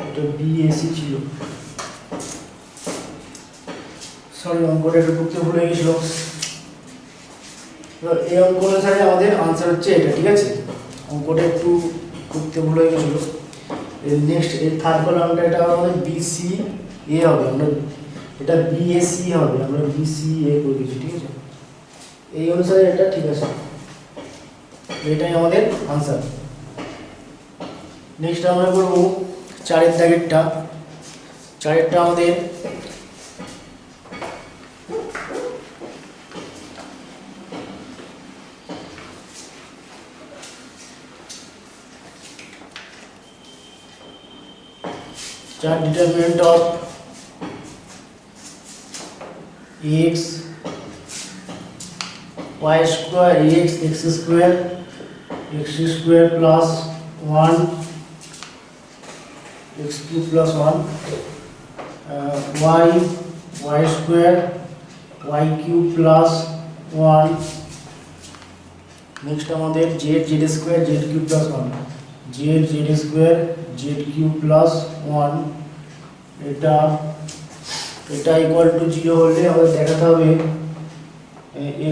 এটা BAC ছিল, sorry অঙ্কটা একটু করতে ভুলে গেছিল। এই অঙ্ক অনুসারে আমাদের আনসার হচ্ছে এটা, ঠিক আছে। অঙ্কটা একটু করতে ভুলে গেছিল। নেক্সট এই থার্ড কলামটা এটা আমাদের BCA হবে, আমরা এটা BAC হবে, আমরা BCA করে দিচ্ছি, ঠিক আছে। এই অনুসারে এটা ঠিক আছে, এটাই আমাদের আনসার। নেক্সট আমরা করব 4 দাগেরটা। 4 আমাদের determinant of x y square x square plus 1 x cube plus 1 y square y cube plus 1। Next আমাদের z square z cube plus 1 z square z cube plus 1। এটা ইকুয়াল টু 0 হলে আমাদের দেখাতে হবে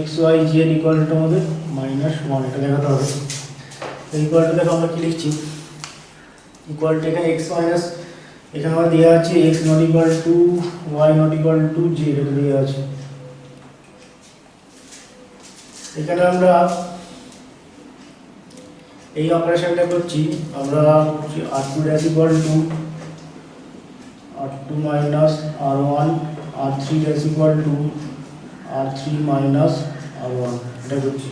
x y z equal to আমাদের -1, এটা দেখাতে হবে। ইকুয়াল টু দেখো আমরা কি লিখছি, ইকুয়াল টু এখানে x মাইনাস, এখানে আমাদের দেওয়া আছে x not equal two y not equal two z, এটা দেওয়া আছে। এখানে আমরা এই অপারেশনটা করছি, আমরা r2 dash equal to r2 minus r1 r3 dash equal to r3 minus r1, এটা করছি।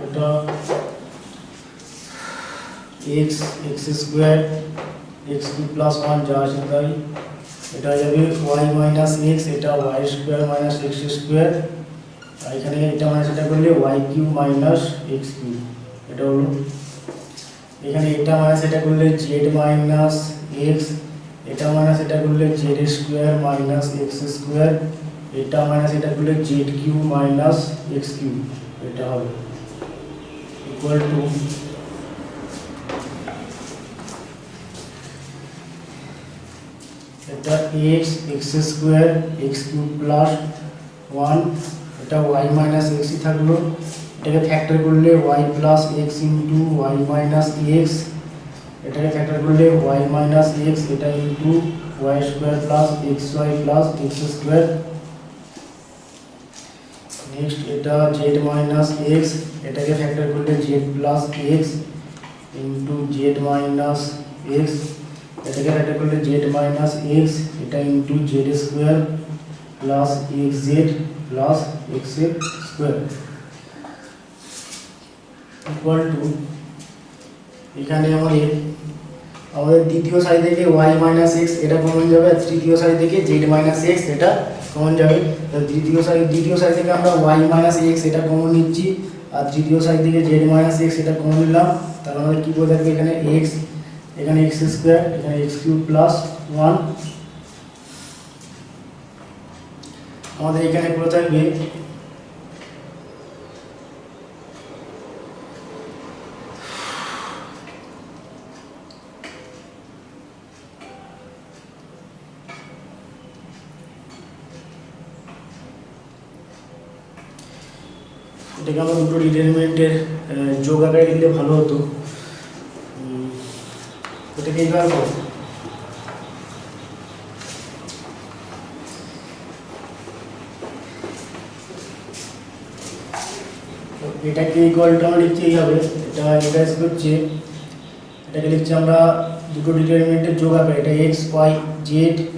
এটা x square x cube plus 1 যা আছে তাই, এটা যাবে y মাইনাস x, এটা y square minus x square, আর এখানে এটা মাইনাস এটা করলে y cube minus x cube, এটা হলো। এখানে এটা মাইনাস এটা করলে z মাইনাস x, এটা মাইনাস এটা করলে z square minus x square, এটা মাইনাস এটা করলে z cube minus x cube, এটা হবে ইকুয়াল টু এটা x square x cube plus 1, এটা y মাইনাস x ই থাকলো, এটাকে ফ্যাক্টর করলে y plus x into y minus x, এটাকে ফ্যাক্টর করলে y মাইনাস x, এটা into y square plus xy plus x square. Next এটা z minus x, এটাকে factor করলে z plus x into z minus x, এটাকে factor করলে z minus x, এটা into z square plus xz plus x square equal to, এখানে আমাদের দ্বিতীয় সারি থেকে y মাইনাস x এটা কমন যাবে, আর তৃতীয় সারি থেকে z মাইনাস x এটা কমন যাবে। তো দ্বিতীয় সারি থেকে আমরা y মাইনাস x এটা কমন নিচ্ছি, আর তৃতীয় সারি থেকে z মাইনাস x এটা কমন নিলাম, তাহলে আমাদের কি বলে থাকবে এখানে x, এখানে x স্কয়ার, এখানে x কিউব প্লাস 1, আমাদের এখানে পুরো থাকবে এটাকে আমরা দুটো ডিটারমিনেন্টের যোগ আকারে লিখলে ভালো হতো। এটাকে এইভাবে করব, এটাকে ইকুয়ালটা আমরা লিখছি এইভাবে, এটা করছে, এটাকে লিখছি আমরা দুটো ডিটারমিনেন্টের যোগ আকারে, এটা x y z,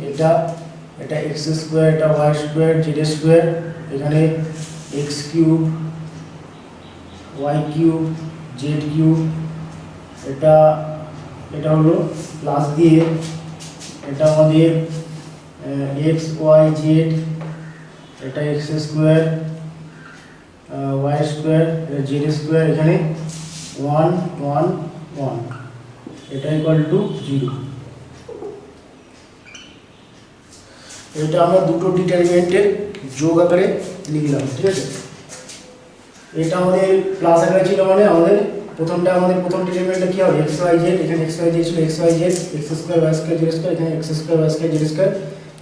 এটা x স্কয়ার, এটা y স্কয়ার z স্কয়ার, এখানে x cube y cube z cube, এটা হলো প্লাস দিয়ে, এটা আমাদের x y z, এটা x স্কয়ার y স্কয়ার, এটা z স্কয়ার, এখানে 1 1 1, এটা ইকুয়াল টু 0। এটা আমরা দুটো ডিটারমিনেন্টের যোগ আকারে লিখলাম, ঠিক আছে। এটা আমাদের প্লাস আকারে ছিল, মানে আমাদের প্রথম ডিটারমিনেন্টটা কি হবে x y z, এখানে x y z ছিল x y z, x square y square z square, এখানে x square y square z square,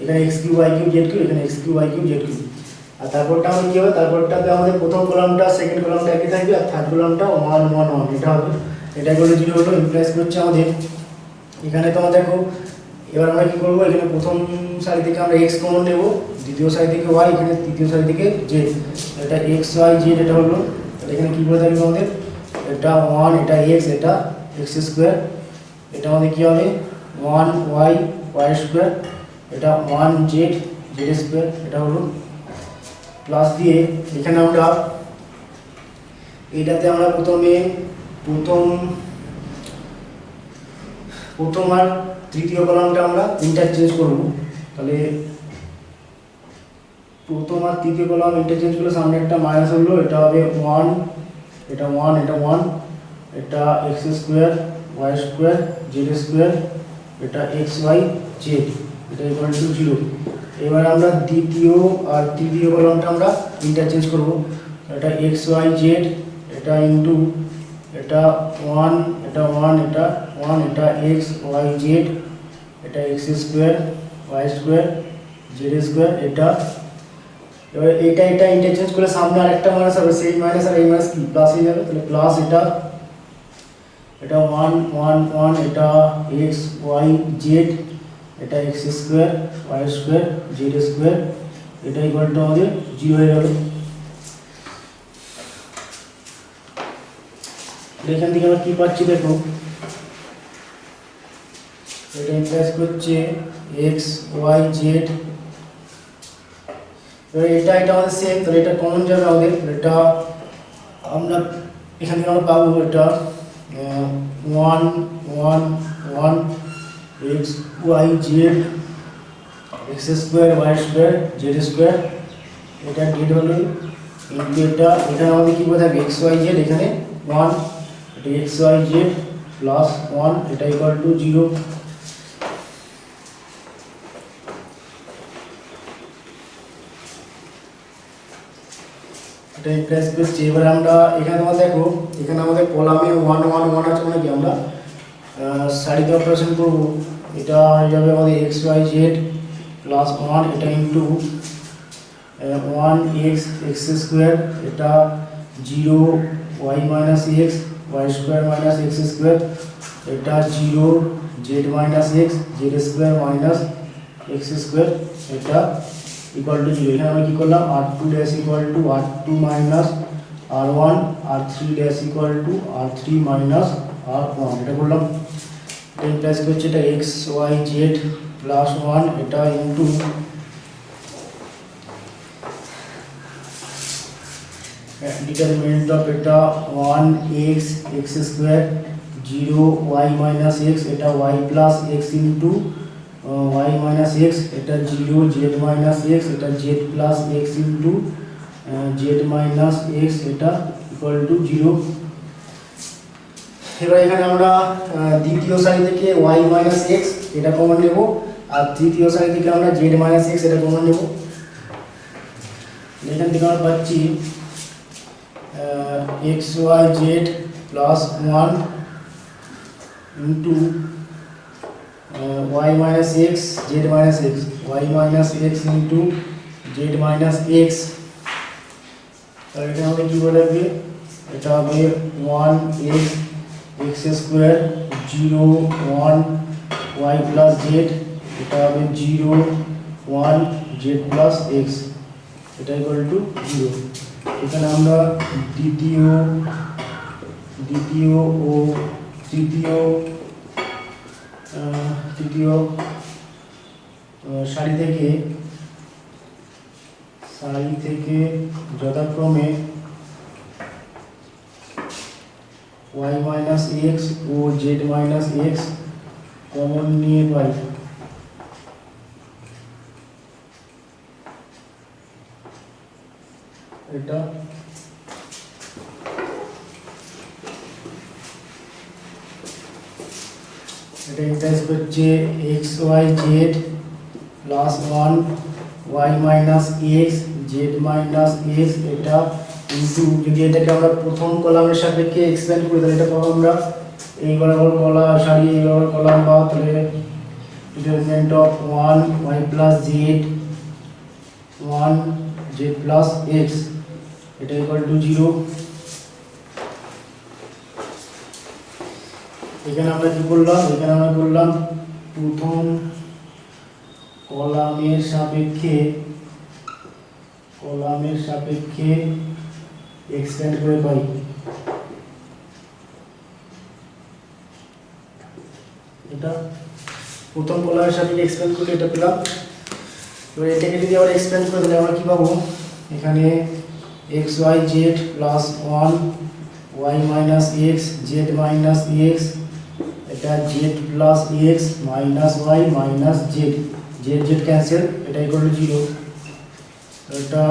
এখানে x cube y cube z cube, এখানে x cube y cube z cube. আর তারপরটা আমাদের কি হবে, তারপরটাতে আমাদের প্রথম কলামটা সেকেন্ড কলামটা একই থাকবে, আর থার্ড কলামটা 1 1 1, এটা হবে। এটা করলে 0 হলো, ইমপ্লাইজ করছে আমাদের এখানে তোমরা দেখো, এবার আমরা কি করবো, এখানে প্রথম সারি থেকে আমরা এক্স কমন নেব, দ্বিতীয় সারি থেকে ওয়াই, এখানে তৃতীয় সারি থেকে জেড। এটা এক্স ওয়াই জেড এটা হলো, তাহলে এখানে কী করে থাকবে আমাদের, এটা 1, এটা এক্স, এটা এক্স স্কোয়ার, এটা আমাদের কী হবে 1 ওয়াই ওয়াই স্কোয়ার, এটা 1 জেড জেড স্কোয়ার, এটা হলো প্লাস দিয়ে এখানে আমরা এইটাতে আমরা প্রথম আর তৃতীয় কলামটা আমরা ইন্টারচেঞ্জ করব। তাহলে প্রথম আর তৃতীয় কলাম ইন্টারচেঞ্জ করলে সামনে একটা মাইনাস হলো, এটা হবে 1, এটা 1, এটা 1, এটা X square Y square Z square, এটা এক্স ওয়াই জেড, এটা ইকুয়াল টু 0। এবার আমরা দ্বিতীয় আর তৃতীয় কলামটা আমরা ইন্টারচেঞ্জ করব। এটা এক্স ওয়াই জেড, এটা ইন্টু এটা 1, এটা 1, এটা 1, এটা এক্স ওয়াই জেড, এটা X square Y square Z square, এটা এবার এটা ইন্টারচেঞ্জ করলে সামনে আরেকটা মাইনাস হবে, সেই মাইনাস আর এই মাইনাস কি প্লাস হয়ে যাবে, তাহলে প্লাস এটা 1 1 1, এটা এক্স ওয়াই জেড, এটা X square Y square Z square, এটা ইকুয়াল টু আমাদের 0 হয়ে গেল। এখান থেকে আমরা কি পাচ্ছি দেখো, এটা ইমপ্লাইজ করছে এক্স ওয়াই জেড, এবার এটা আমাদের সেম, তাহলে এটা কমন যাবে আমাদের, এটা আমরা এখান থেকে আমরা পাবো এটা 1 1 1 X Y Z x square Y square Z square, এটা জেড হলো ইন্টু এটা, এখানে আমাদের কী করে থাকবে এক্স ওয়াই জেড, এখানে 1, এটা এক্স ওয়াই জেড প্লাস 1, এটা ইকুয়াল টু 0। এটা ইমপ্লাইজ করছে। এবার আমরা এখানে তোমরা দেখো, এখানে আমাদের কলামে 1 1 1 আছে, মানে কি আমরা সারিতে অপারেশন করব, এটা হয়ে যাবে আমাদের এক্স ওয়াই জেড প্লাস 1, এটা ইন্টু 1 এক্স এক্স স্কোয়ার, এটা 0 y minus x y square minus x square, এটা 0 z minus x Z square minus x square, এটা ইকুয়াল টু 0। এখানে আমরা কী করলাম, r2 dash equal to r2 minus r1, r3 dash equal to r3 minus r1, এটা করলাম। এটা implies করছে এটা এক্স ওয়াই জেড প্লাস 1, এটা ইন্টু ডিটারমিনেন্ট অফ এটা 1 x x square 0 y minus x, এটা y plus x into Y minus x, এটা 0 z minus x, এটা z plus x into z minus x, এটা equal to 0। এবার এখানে আমরা দ্বিতীয় সারি থেকে ওয়াই মাইনাস এক্স এটা কমন নেব, আর তৃতীয় সারি থেকে আমরা জেড মাইনাস এক্স এটা কমন নেব। এখান থেকে আমরা পাচ্ছি x Y Z plus 1 into y minus x z minus x, y minus x into z minus x, তাহলে এটা আমাদের কি বলে রাখবে, এটা হবে 1 x x square 0 1 y plus z, এটা হবে 0 1 z প্লাস x, এটা ইকুয়াল টু 0। এখানে আমরা দ্বিতীয় ও তৃতীয় সারি থেকে যথাক্রমে y মাইনাস এক্স ও z মাইনাস এক্স কমন নিয়ে পাই। এটা ইন্টারেস্ট করছে x Y Z plus 1 y minus x z minus x, এটা ইন্টু যদি এটাকে আমরা প্রথম কলামের সাপেক্ষে এক্সপ্যান্ড করি তাহলে এটা পাবো আমরা এই বরাবর কলাম সারি এই বরাবর কলাম পাবো, তাহলে determinant of 1 y plus z 1 z plus x, এটা ইকুয়াল টু 0। এখানে আমরা কি করলাম, এখানে আমরা করলাম প্রথম কলামের সাপেক্ষে এক্সটেন্ড করে পাই। এটা প্রথম কলামের সাপেক্ষে এক্সটেন্ড করলে এটা পেলাম। এবার এটাকে যদি আমরা এক্সটেন্ড করে দিলে আমরা কি পাবো, এখানে x Y Z plus 1 y minus x z minus x, এটা z plus x minus y minus z, z z cancel, এটা ইকুয়াল টু 0। এটা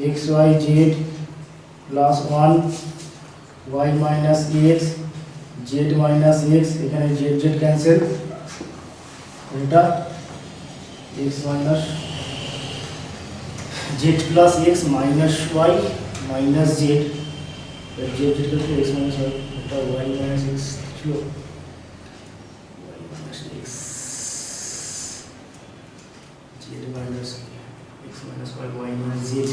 x Y Z plus 1 y minus x z minus x, এখানে z z cancel, এটা x minus z plus x minus y minus z, z z করতে x minus y, এটা y minus x ছিল, y minus x z minus x minus y y minus z,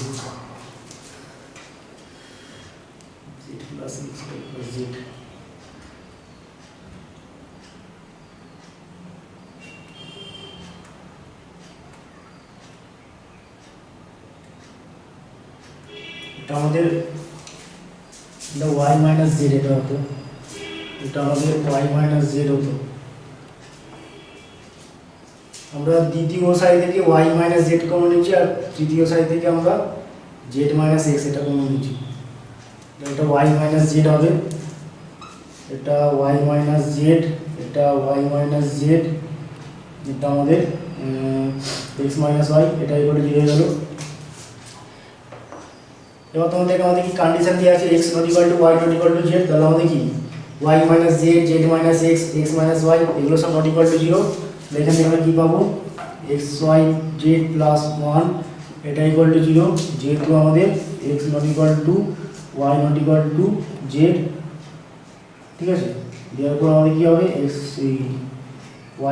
z plus x Y plus z. এটা আমাদের এটা y minus Z, এটা হতো, এটা আমাদের ওয়াই মাইনাস জেড হতো। আমরা দ্বিতীয় সারি থেকে ওয়াই মাইনাস জেড কমন নিচ্ছি, আর তৃতীয় সারি থেকে আমরা জেড মাইনাস এক্স এটা কমন নিচ্ছি। এটা ওয়াই মাইনাস জেড হবে, এটা ওয়াই মাইনাস জেড, এটা ওয়াই মাইনাস জেড, এটা আমাদের এক্স মাইনাস ওয়াই, এটা ইকুয়াল টু 0 হয়ে গেল। এবার তোমাদের আমাদের কি কন্ডিশন দিয়ে আছে x not equal two y not equal two z, তাহলে আমাদের কি y minus z z minus x x minus y এগুলো সব নট ইকুয়াল টু 0। এখান থেকে আমরা কি পাবো, xy z প্লাস 1 এটা ইকুয়াল টু 0, যেহেতু আমাদের x not equal two y not equal two z, ঠিক আছে। দেওয়ার পর আমাদের কি হবে, x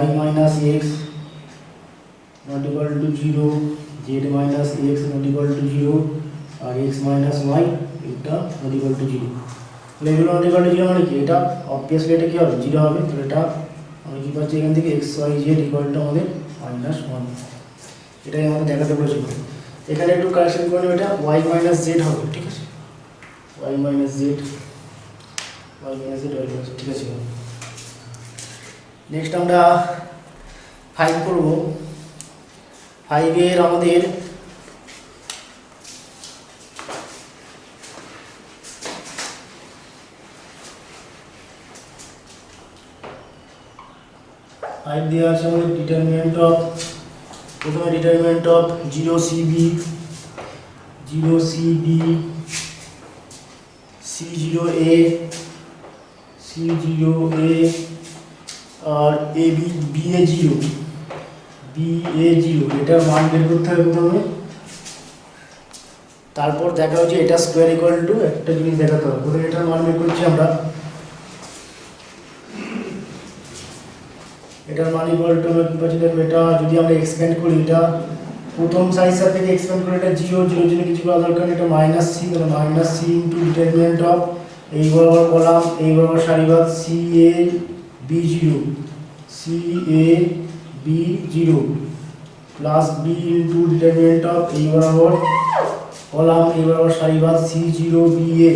y minus x not equal to 0 z minus x not equal to 0 আর x মাইনাস ওয়াই এটা নট ইকুয়াল টু 0। তাহলে এগুলো নট ইকুয়াল টু 0 মানে কি, এটা অবভিয়াসলি এটা কি হবে 0 হবে। তাহলে এটা আমরা কি পাচ্ছি এখান থেকে x Y z equal to আমাদের -1, এটাই আমাদের দেখাতে বলেছিল। এখানে একটু কারেকশন করে নেব, এটা ওয়াই মাইনাস জেড হবে, ঠিক আছে, y minus Z Y minus Z Y minus, ঠিক আছে। নেক্সট আমরা 5 করব। 5 এর আমাদের দেওয়া আছে আমাদের ডিটারমিনেন্ট অফ, প্রথমে ডিটারমিনেন্ট অফ 0CB C0A আর BA0 এটার মান বের করতে হবে প্রথমে। তারপর দেখা হচ্ছে এটা স্কোয়ার ইকুয়াল টু একটা জিনিস দেখাতে হবে। প্রথমে এটার মান বের করছি আমরা, এটার মান ইকুয়াল টু আমরা কি পাচ্ছি, এটা যদি আমরা এক্সপ্যান্ড করি, এটা প্রথম সাইজ থেকে এক্সপ্যান্ড করে এটা 0 0 0 কিছু করা দরকার, এটা মাইনাস সি, তাহলে minus c into determinant of এই বরাবর কলাম এই বরাবর সারিবাদ CA B0 plus b into determinant of এই বরাবর কলাম এই বরাবর সারিবাদ C0BA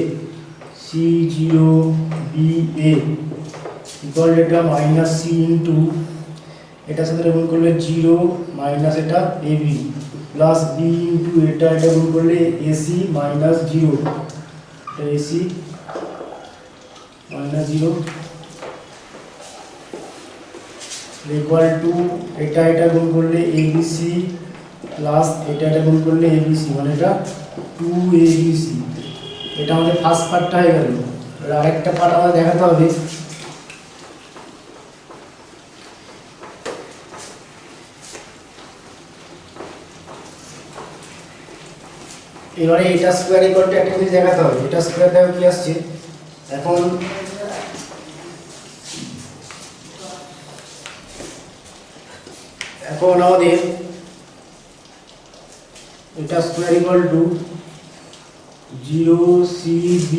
ইকুয়াল এটা মাইনাস সি ইন্টু এটার সাথে গুণ করলে 0 মাইনাস এটা AB প্লাস বি ইন্টু এটা গুণ করলে AC মাইনাস 0, এটা AC মাইনাস 0 ইকুয়াল টু এটা গুণ করলে ABC প্লাস এটা গুণ করলে ABC, মানে এটা 2ABC। এটা আমাদের ফার্স্ট পার্টটা হয়ে গেল। আরেকটা পার্ট আমাদের দেখাতে হবে। এবারে এটা স্কোয়ার ইকুয়াল টু একটা জিনিস দেখাতে হবে। এটা স্কোয়ার দেখো কি আসছে, এখন আমাদের এটা square equal to 0CB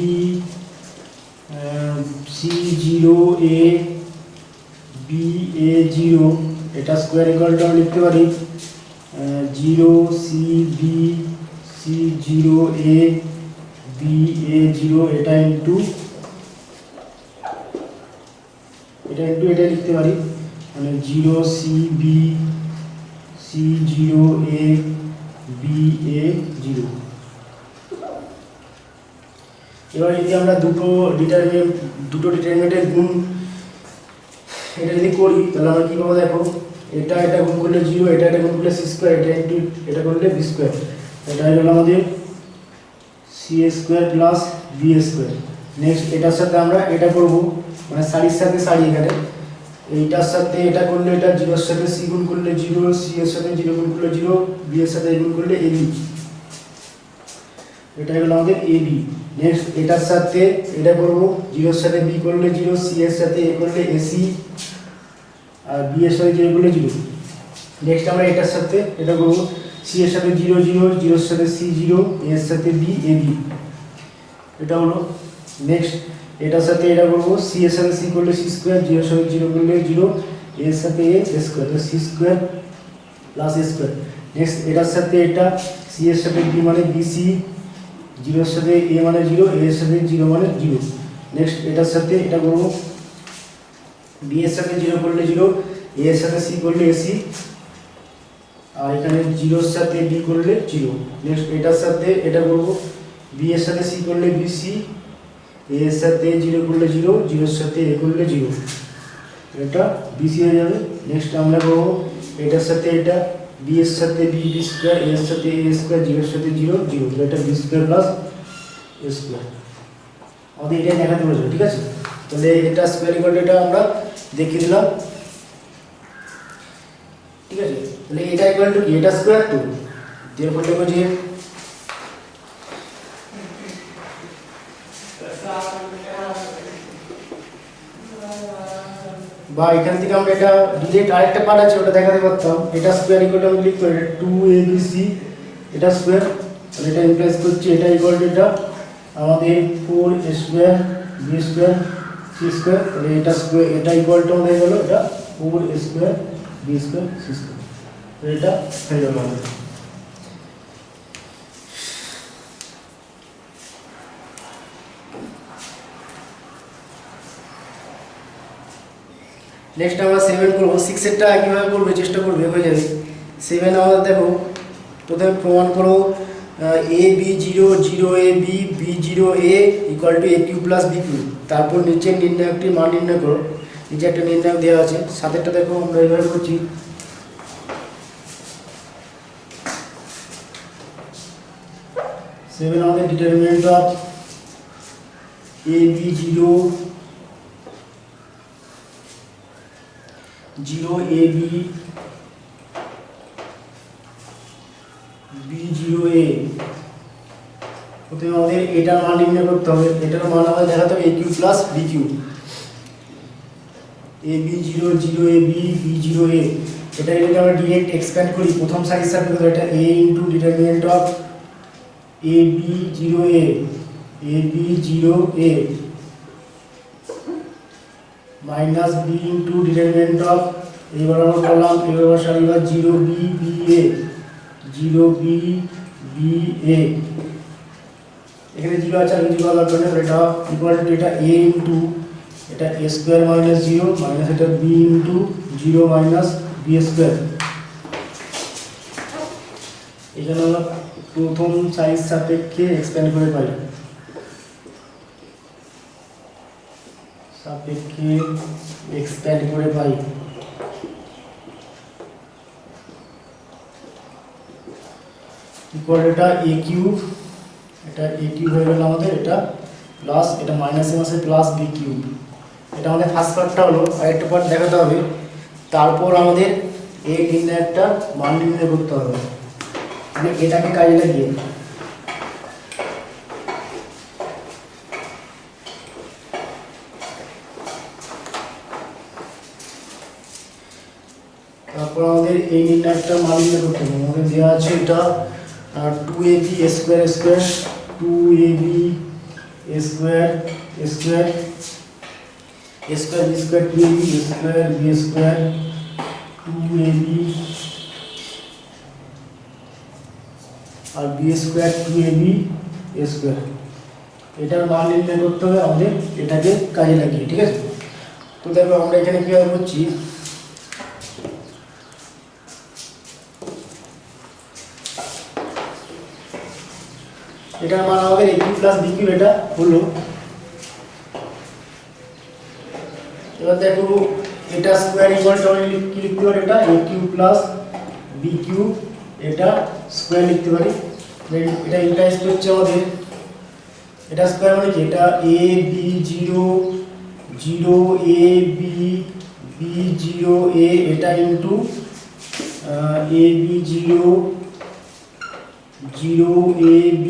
C zero A B A zero এটা স্কোয়ার ইকুয়ালটা আমরা লিখতে পারি zero C B C zero A B A zero এটা ইন্টু এটা লিখতে পারি মানে zero C B C zero A B A zero. এবার যদি আমরা দুটো ডিটারমিনেন্টের গুণ এটা যদি করি তাহলে আমরা কী পাবো দেখো, এটা গুণ করলে জিরো, এটা গুণ করলে সি স্কোয়ার, এটা করলে বি স্কোয়ার, এটা হলো আমাদের c square plus B square. Next এটার সাথে আমরা এটা করব মানে সারির সাথে সারি, এখানে এইটার সাথে এটা করলে এটা, জিরোর সাথে সি গুণ করলে জিরো, সি এর সাথে জিরো গুণ করলে জিরো, বি এর সাথে গুণ করলে এ বি, এটা হলো আমাদের এ বি। নেক্সট এটার সাথে এটা করব, জিরোর সাথে বি করলে জিরো, সি এর সাথে এ করলে এসি, আর বি এর সাথে জিরো করলে জিরো। নেক্সট আমরা এটার সাথে এটা করব, সি এর সাথে জিরো জিরো, জিরোর সাথে সি জিরো, এর সাথে বি এ বি, এটা হলো। নেক্সট এটার সাথে এটা করবো, সি এর সাথে সি করলে সি স্কোয়ার, জিরোর সাথে জিরো করলে জিরো, এর সাথে এ square, c square plus a square. Next এটার সাথে এটা, সি এর সাথে বি মানে বিসি, জিরোর সাথে এ মানে জিরো, এর সাথে জিরো মানে জিরো। নেক্সট এটার সাথে এটা করবো, বি এর সাথে জিরো করলে জিরো, এ এর সাথে সি করলে এসি, আর এখানে জিরোর সাথে বি করলে জিরো। নেক্সট এটার সাথে এটা করবো, বি এর সাথে সি করলে বিসি, এর সাথে জিরো করলে জিরো, জিরোর সাথে এ করলে জিরো, এটা বিসি হয়ে যাবে। নেক্সট আমরা করবো এটার সাথে এটা, বি এর সাথে বি বি স্কোয়ার, এর সাথে এ স্কোয়ার, জিরোর সাথে জিরো জিরো, এটা b square plus a square. আমাদের এটাই দেখাতে বলেছিল, ঠিক আছে। তাহলে এটা স্কোয়ার ইকুয়াল এটা আমরা দেখিয়ে দিলাম, ঠিক আছে। তাহলে এটা ইকুয়াল টু কি, এটা স্কোয়ার টু দিয়ে বলতে যে বা এখান থেকে আমরা এটা ডিরেক্ট আরেকটা পার্ট আছে ওটা দেখাতে পারতাম, এটা স্কোয়ার ইকুয়াল টু আমি লিখতে পারি টু এ বি সি, এটা স্কোয়ার, তাহলে এটা ইমপ্লাইজ করছে এটা ইকুয়াল টু এটা আমাদের four square B square c square, তাহলে এটা স্কোয়ার, এটা ইকুয়াল টু আমাদের গেলো এটা four square B square c square, এটা হয়ে গেল আমাদের। নেক্সট আমরা 7 করবো, 6 এরটা কীভাবে করবে চেষ্টা করবে, হয়ে যাবে। 7 আমাদের দেখো, প্রথমে প্রমাণ করো A B zero zero A B B zero A equal to A Q plus B Q, তারপর নিচের নির্ণায়কটি মান নির্ণয় করো। নিচে একটা নির্ণায়ক দেওয়া আছে, সাথেরটা দেখো আমরা এইভাবে করছি, সেভেন আমাদের determinant of A B zero zero A B B zero A, প্রথমে আমাদের এটার মান নির্ণয় করতে হবে, এটার মান আমাদের দেখাতে হবে এ Q plus B Q, A B zero zero A B B zero এ, এটা যদি আমরা ডিরেক্ট এক্সপ্যান্ড করি প্রথম সারির সাথে, এটা এ into determinant of A B zero A minus B into determinant of, এবার আমরা করলাম এবার সারিবার জিরো বি বি এ, এখানে জিরো আছে, আমি জিরো আলাদা করে এটা ইকুয়াল টু এটা এ ইন্টু এটা এ স্কোয়ার মাইনাস জিরো মাইনাস এটা b into zero minus B square. এখানে আমরা প্রথম সাইজ সাপেক্ষে এক্সপ্যান্ড করে পাই, সাপেক্ষে এক্সপ্যান্ড করে পাই, ইকুয়াল এটা এ কিউব, এটা এ কিউব হয়ে গেল আমাদের, এটা প্লাস এটা মাইনাস এর মাসে প্লাস বি কিউব, এটা আমাদের ফার্স্ট পার্টটা হলো। আরেকটা পার্ট দেখাতে হবে, তারপর আমাদের এ নির্ণয়টা মান নির্ণয় করতে হবে, মানে এটাকে কাজে লাগিয়ে তারপর আমাদের এই নির্ণয়টা মান নির্ণয় করতে হবে। আমাদের দেওয়া আছে এটা two A b square square, two A b square square a square b square 2ab a square b square 2ab আর b square 2ab a square. এটার মান নির্ণয় করতে হবে আমাদের, এটাকে কাজে লাগিয়ে। ঠিক আছে, তো দেখো আমরা এখানে কিভাবে করছি, এটার মান আমাদের a cube plus b cube এটা হলো। এবার দেখো এটা স্কয়ার ইকুয়াল টু কি লিখতে পারি, এটা a cube plus b cube এটা স্কয়ার লিখতে পারি। এটা ইন্টারেস হচ্ছে আমাদের, এটা স্কয়ার মানে কি, এটা a b 0 0 a b b 0 a এটা into a b 0 0 a b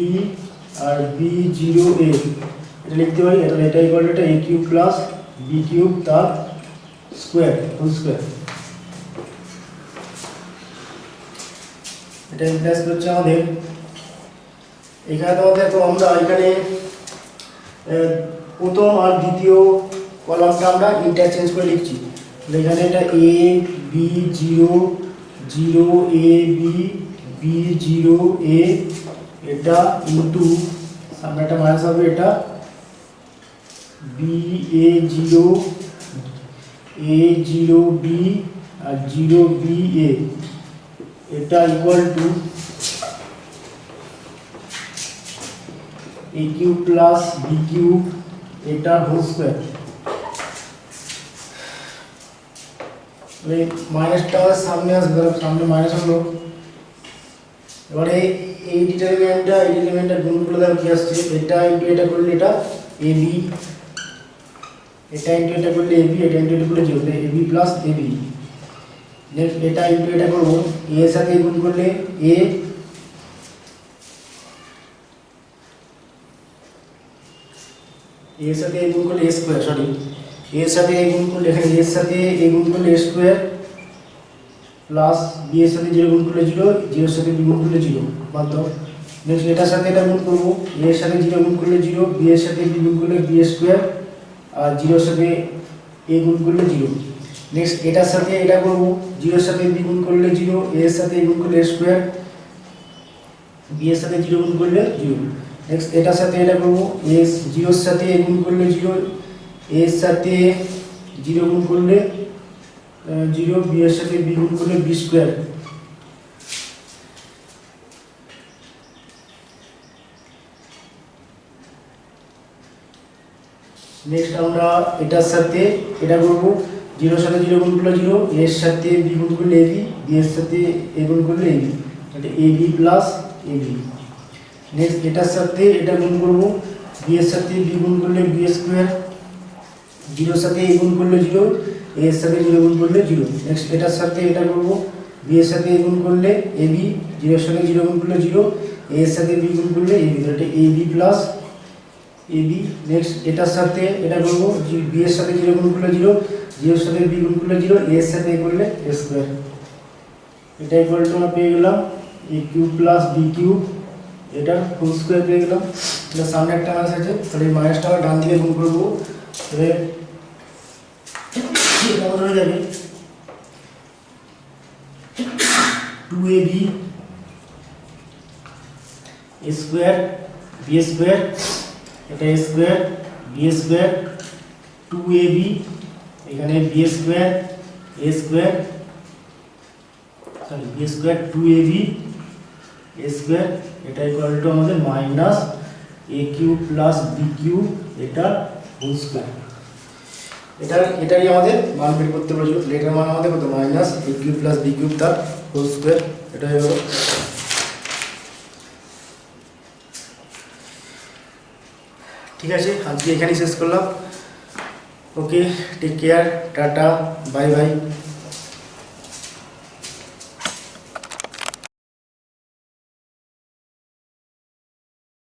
আর b 0 a এটা লিখতে পারি। এটা ইকুয়াল টু এটা a cube plus b cube তার স্কয়ার হোল স্কয়ার। এটা ইন্টারেস্ট হচ্ছে আমাদের এখানে। তোমাদের তো আমরা এখানে প্রথম আর দ্বিতীয় কলামটা আমরা ইন্টারচেঞ্জ করে লিখছি। এখানে এটা a b 0 0 a b b 0 a এটা ইনটু সামনে একটা মাইনাস হবে, এটা b a 0 a 0 b আর 0 b a এটা equal to a cube plus b cube এটা হোল স্কয়ার। মাইনাসটা সামনে আসবে, সামনে মাইনাস হলো। এবারে এই ডিটারমিনেন্টটা গুণ করলে দেখো কি আসছে, এটা ইনটু এটা করলে এটা ab, এটা ইনটু এটা করলে ab, এটা ইনটু এটা করলে 0 ab প্লাস ab। নেক্সট এটা ইনটু এটা করব, a এর সাথে গুণ করলে a, এর সাথে গুণ করলে a স্কয়ার, সরি এর সাথে গুণ করলে এখানে এর সাথে গুণ করলে a স্কয়ার প্লাস b এর সাথে 0 গুণ করলে 0, 0 এর সাথে b গুণ করলে 0 বাদ দাও। নেক্সট এটার সাথে এটা গুণ করব, a এর সাথে 0 গুণ করলে 0, b এর সাথে b গুণ করলে b স্কয়ার আর 0 এর সাথে a গুণ করলে 0। নেক্সট এটার সাথে এটা করব, 0 এর সাথে b গুণ করলে 0, a এর সাথে গুণ করলে a স্কয়ার, b এর সাথে 0 গুণ করলে 0। নেক্সট এটার সাথে এটা করব, a 0 এর সাথে গুণ করলে 0, a এর সাথে 0 গুণ করলে 0, b এর সাথে b গুণ করলে b স্কয়ার। নেক্সট আমরা এটার সাথে এটা করব, 0 এর সাথে 0 গুণ করলে 0, a এর সাথে b গুণ করলে ab, b এর সাথে a গুণ করলে ab, এটা ab প্লাস ab। নেক্সট এটার সাথে এটা গুণ করব, b এর সাথে b গুণ করলে b স্কয়ার, 0 এর সাথে a গুণ করলে 0, a এর সাথে 0 গুণ করলে 0। নেক্সট এটার সাথে এটা করব, b এর সাথে a গুণ করলে ab, 0 এর সাথে 0 গুণ করলে 0, a এর সাথে b গুণ করলে ab, এটা ab প্লাস ab। নেক্সট এটার সাথে এটা করব, b এর সাথে 0 গুণ করলে 0, 0 এর সাথে b গুণ করলে 0, a এর সাথে a করলে a স্কয়ার। এটা ইকুয়াল টু আমরা পেয়ে গেলাম a cube plus b cube এটা হোল স্কয়ার পেয়ে গেলাম। এটা সামনে একটা মাইনাস আছে, তাহলে এই মাইনাসটা ডান দিকে গুণ করব, তাহলে এটা আমাদের হয়ে যাবে 2ab a square b square, এটা a square b square 2ab, এখানে b square a square, sorry b square 2ab a square, এটা ইকুয়াল টু আমাদের minus a cube plus b cube এটা হোল স্কয়ার। এটাই আমাদের মান বের করতে বলেছিল, তাহলে এটার মান আমাদের কত, minus a cube plus b cube তার হোল স্কয়ার। এটা হয়ে গেল। ঠিক আছে, আজকে এখানেই শেষ করলাম। Okay, take care, tata, bye by.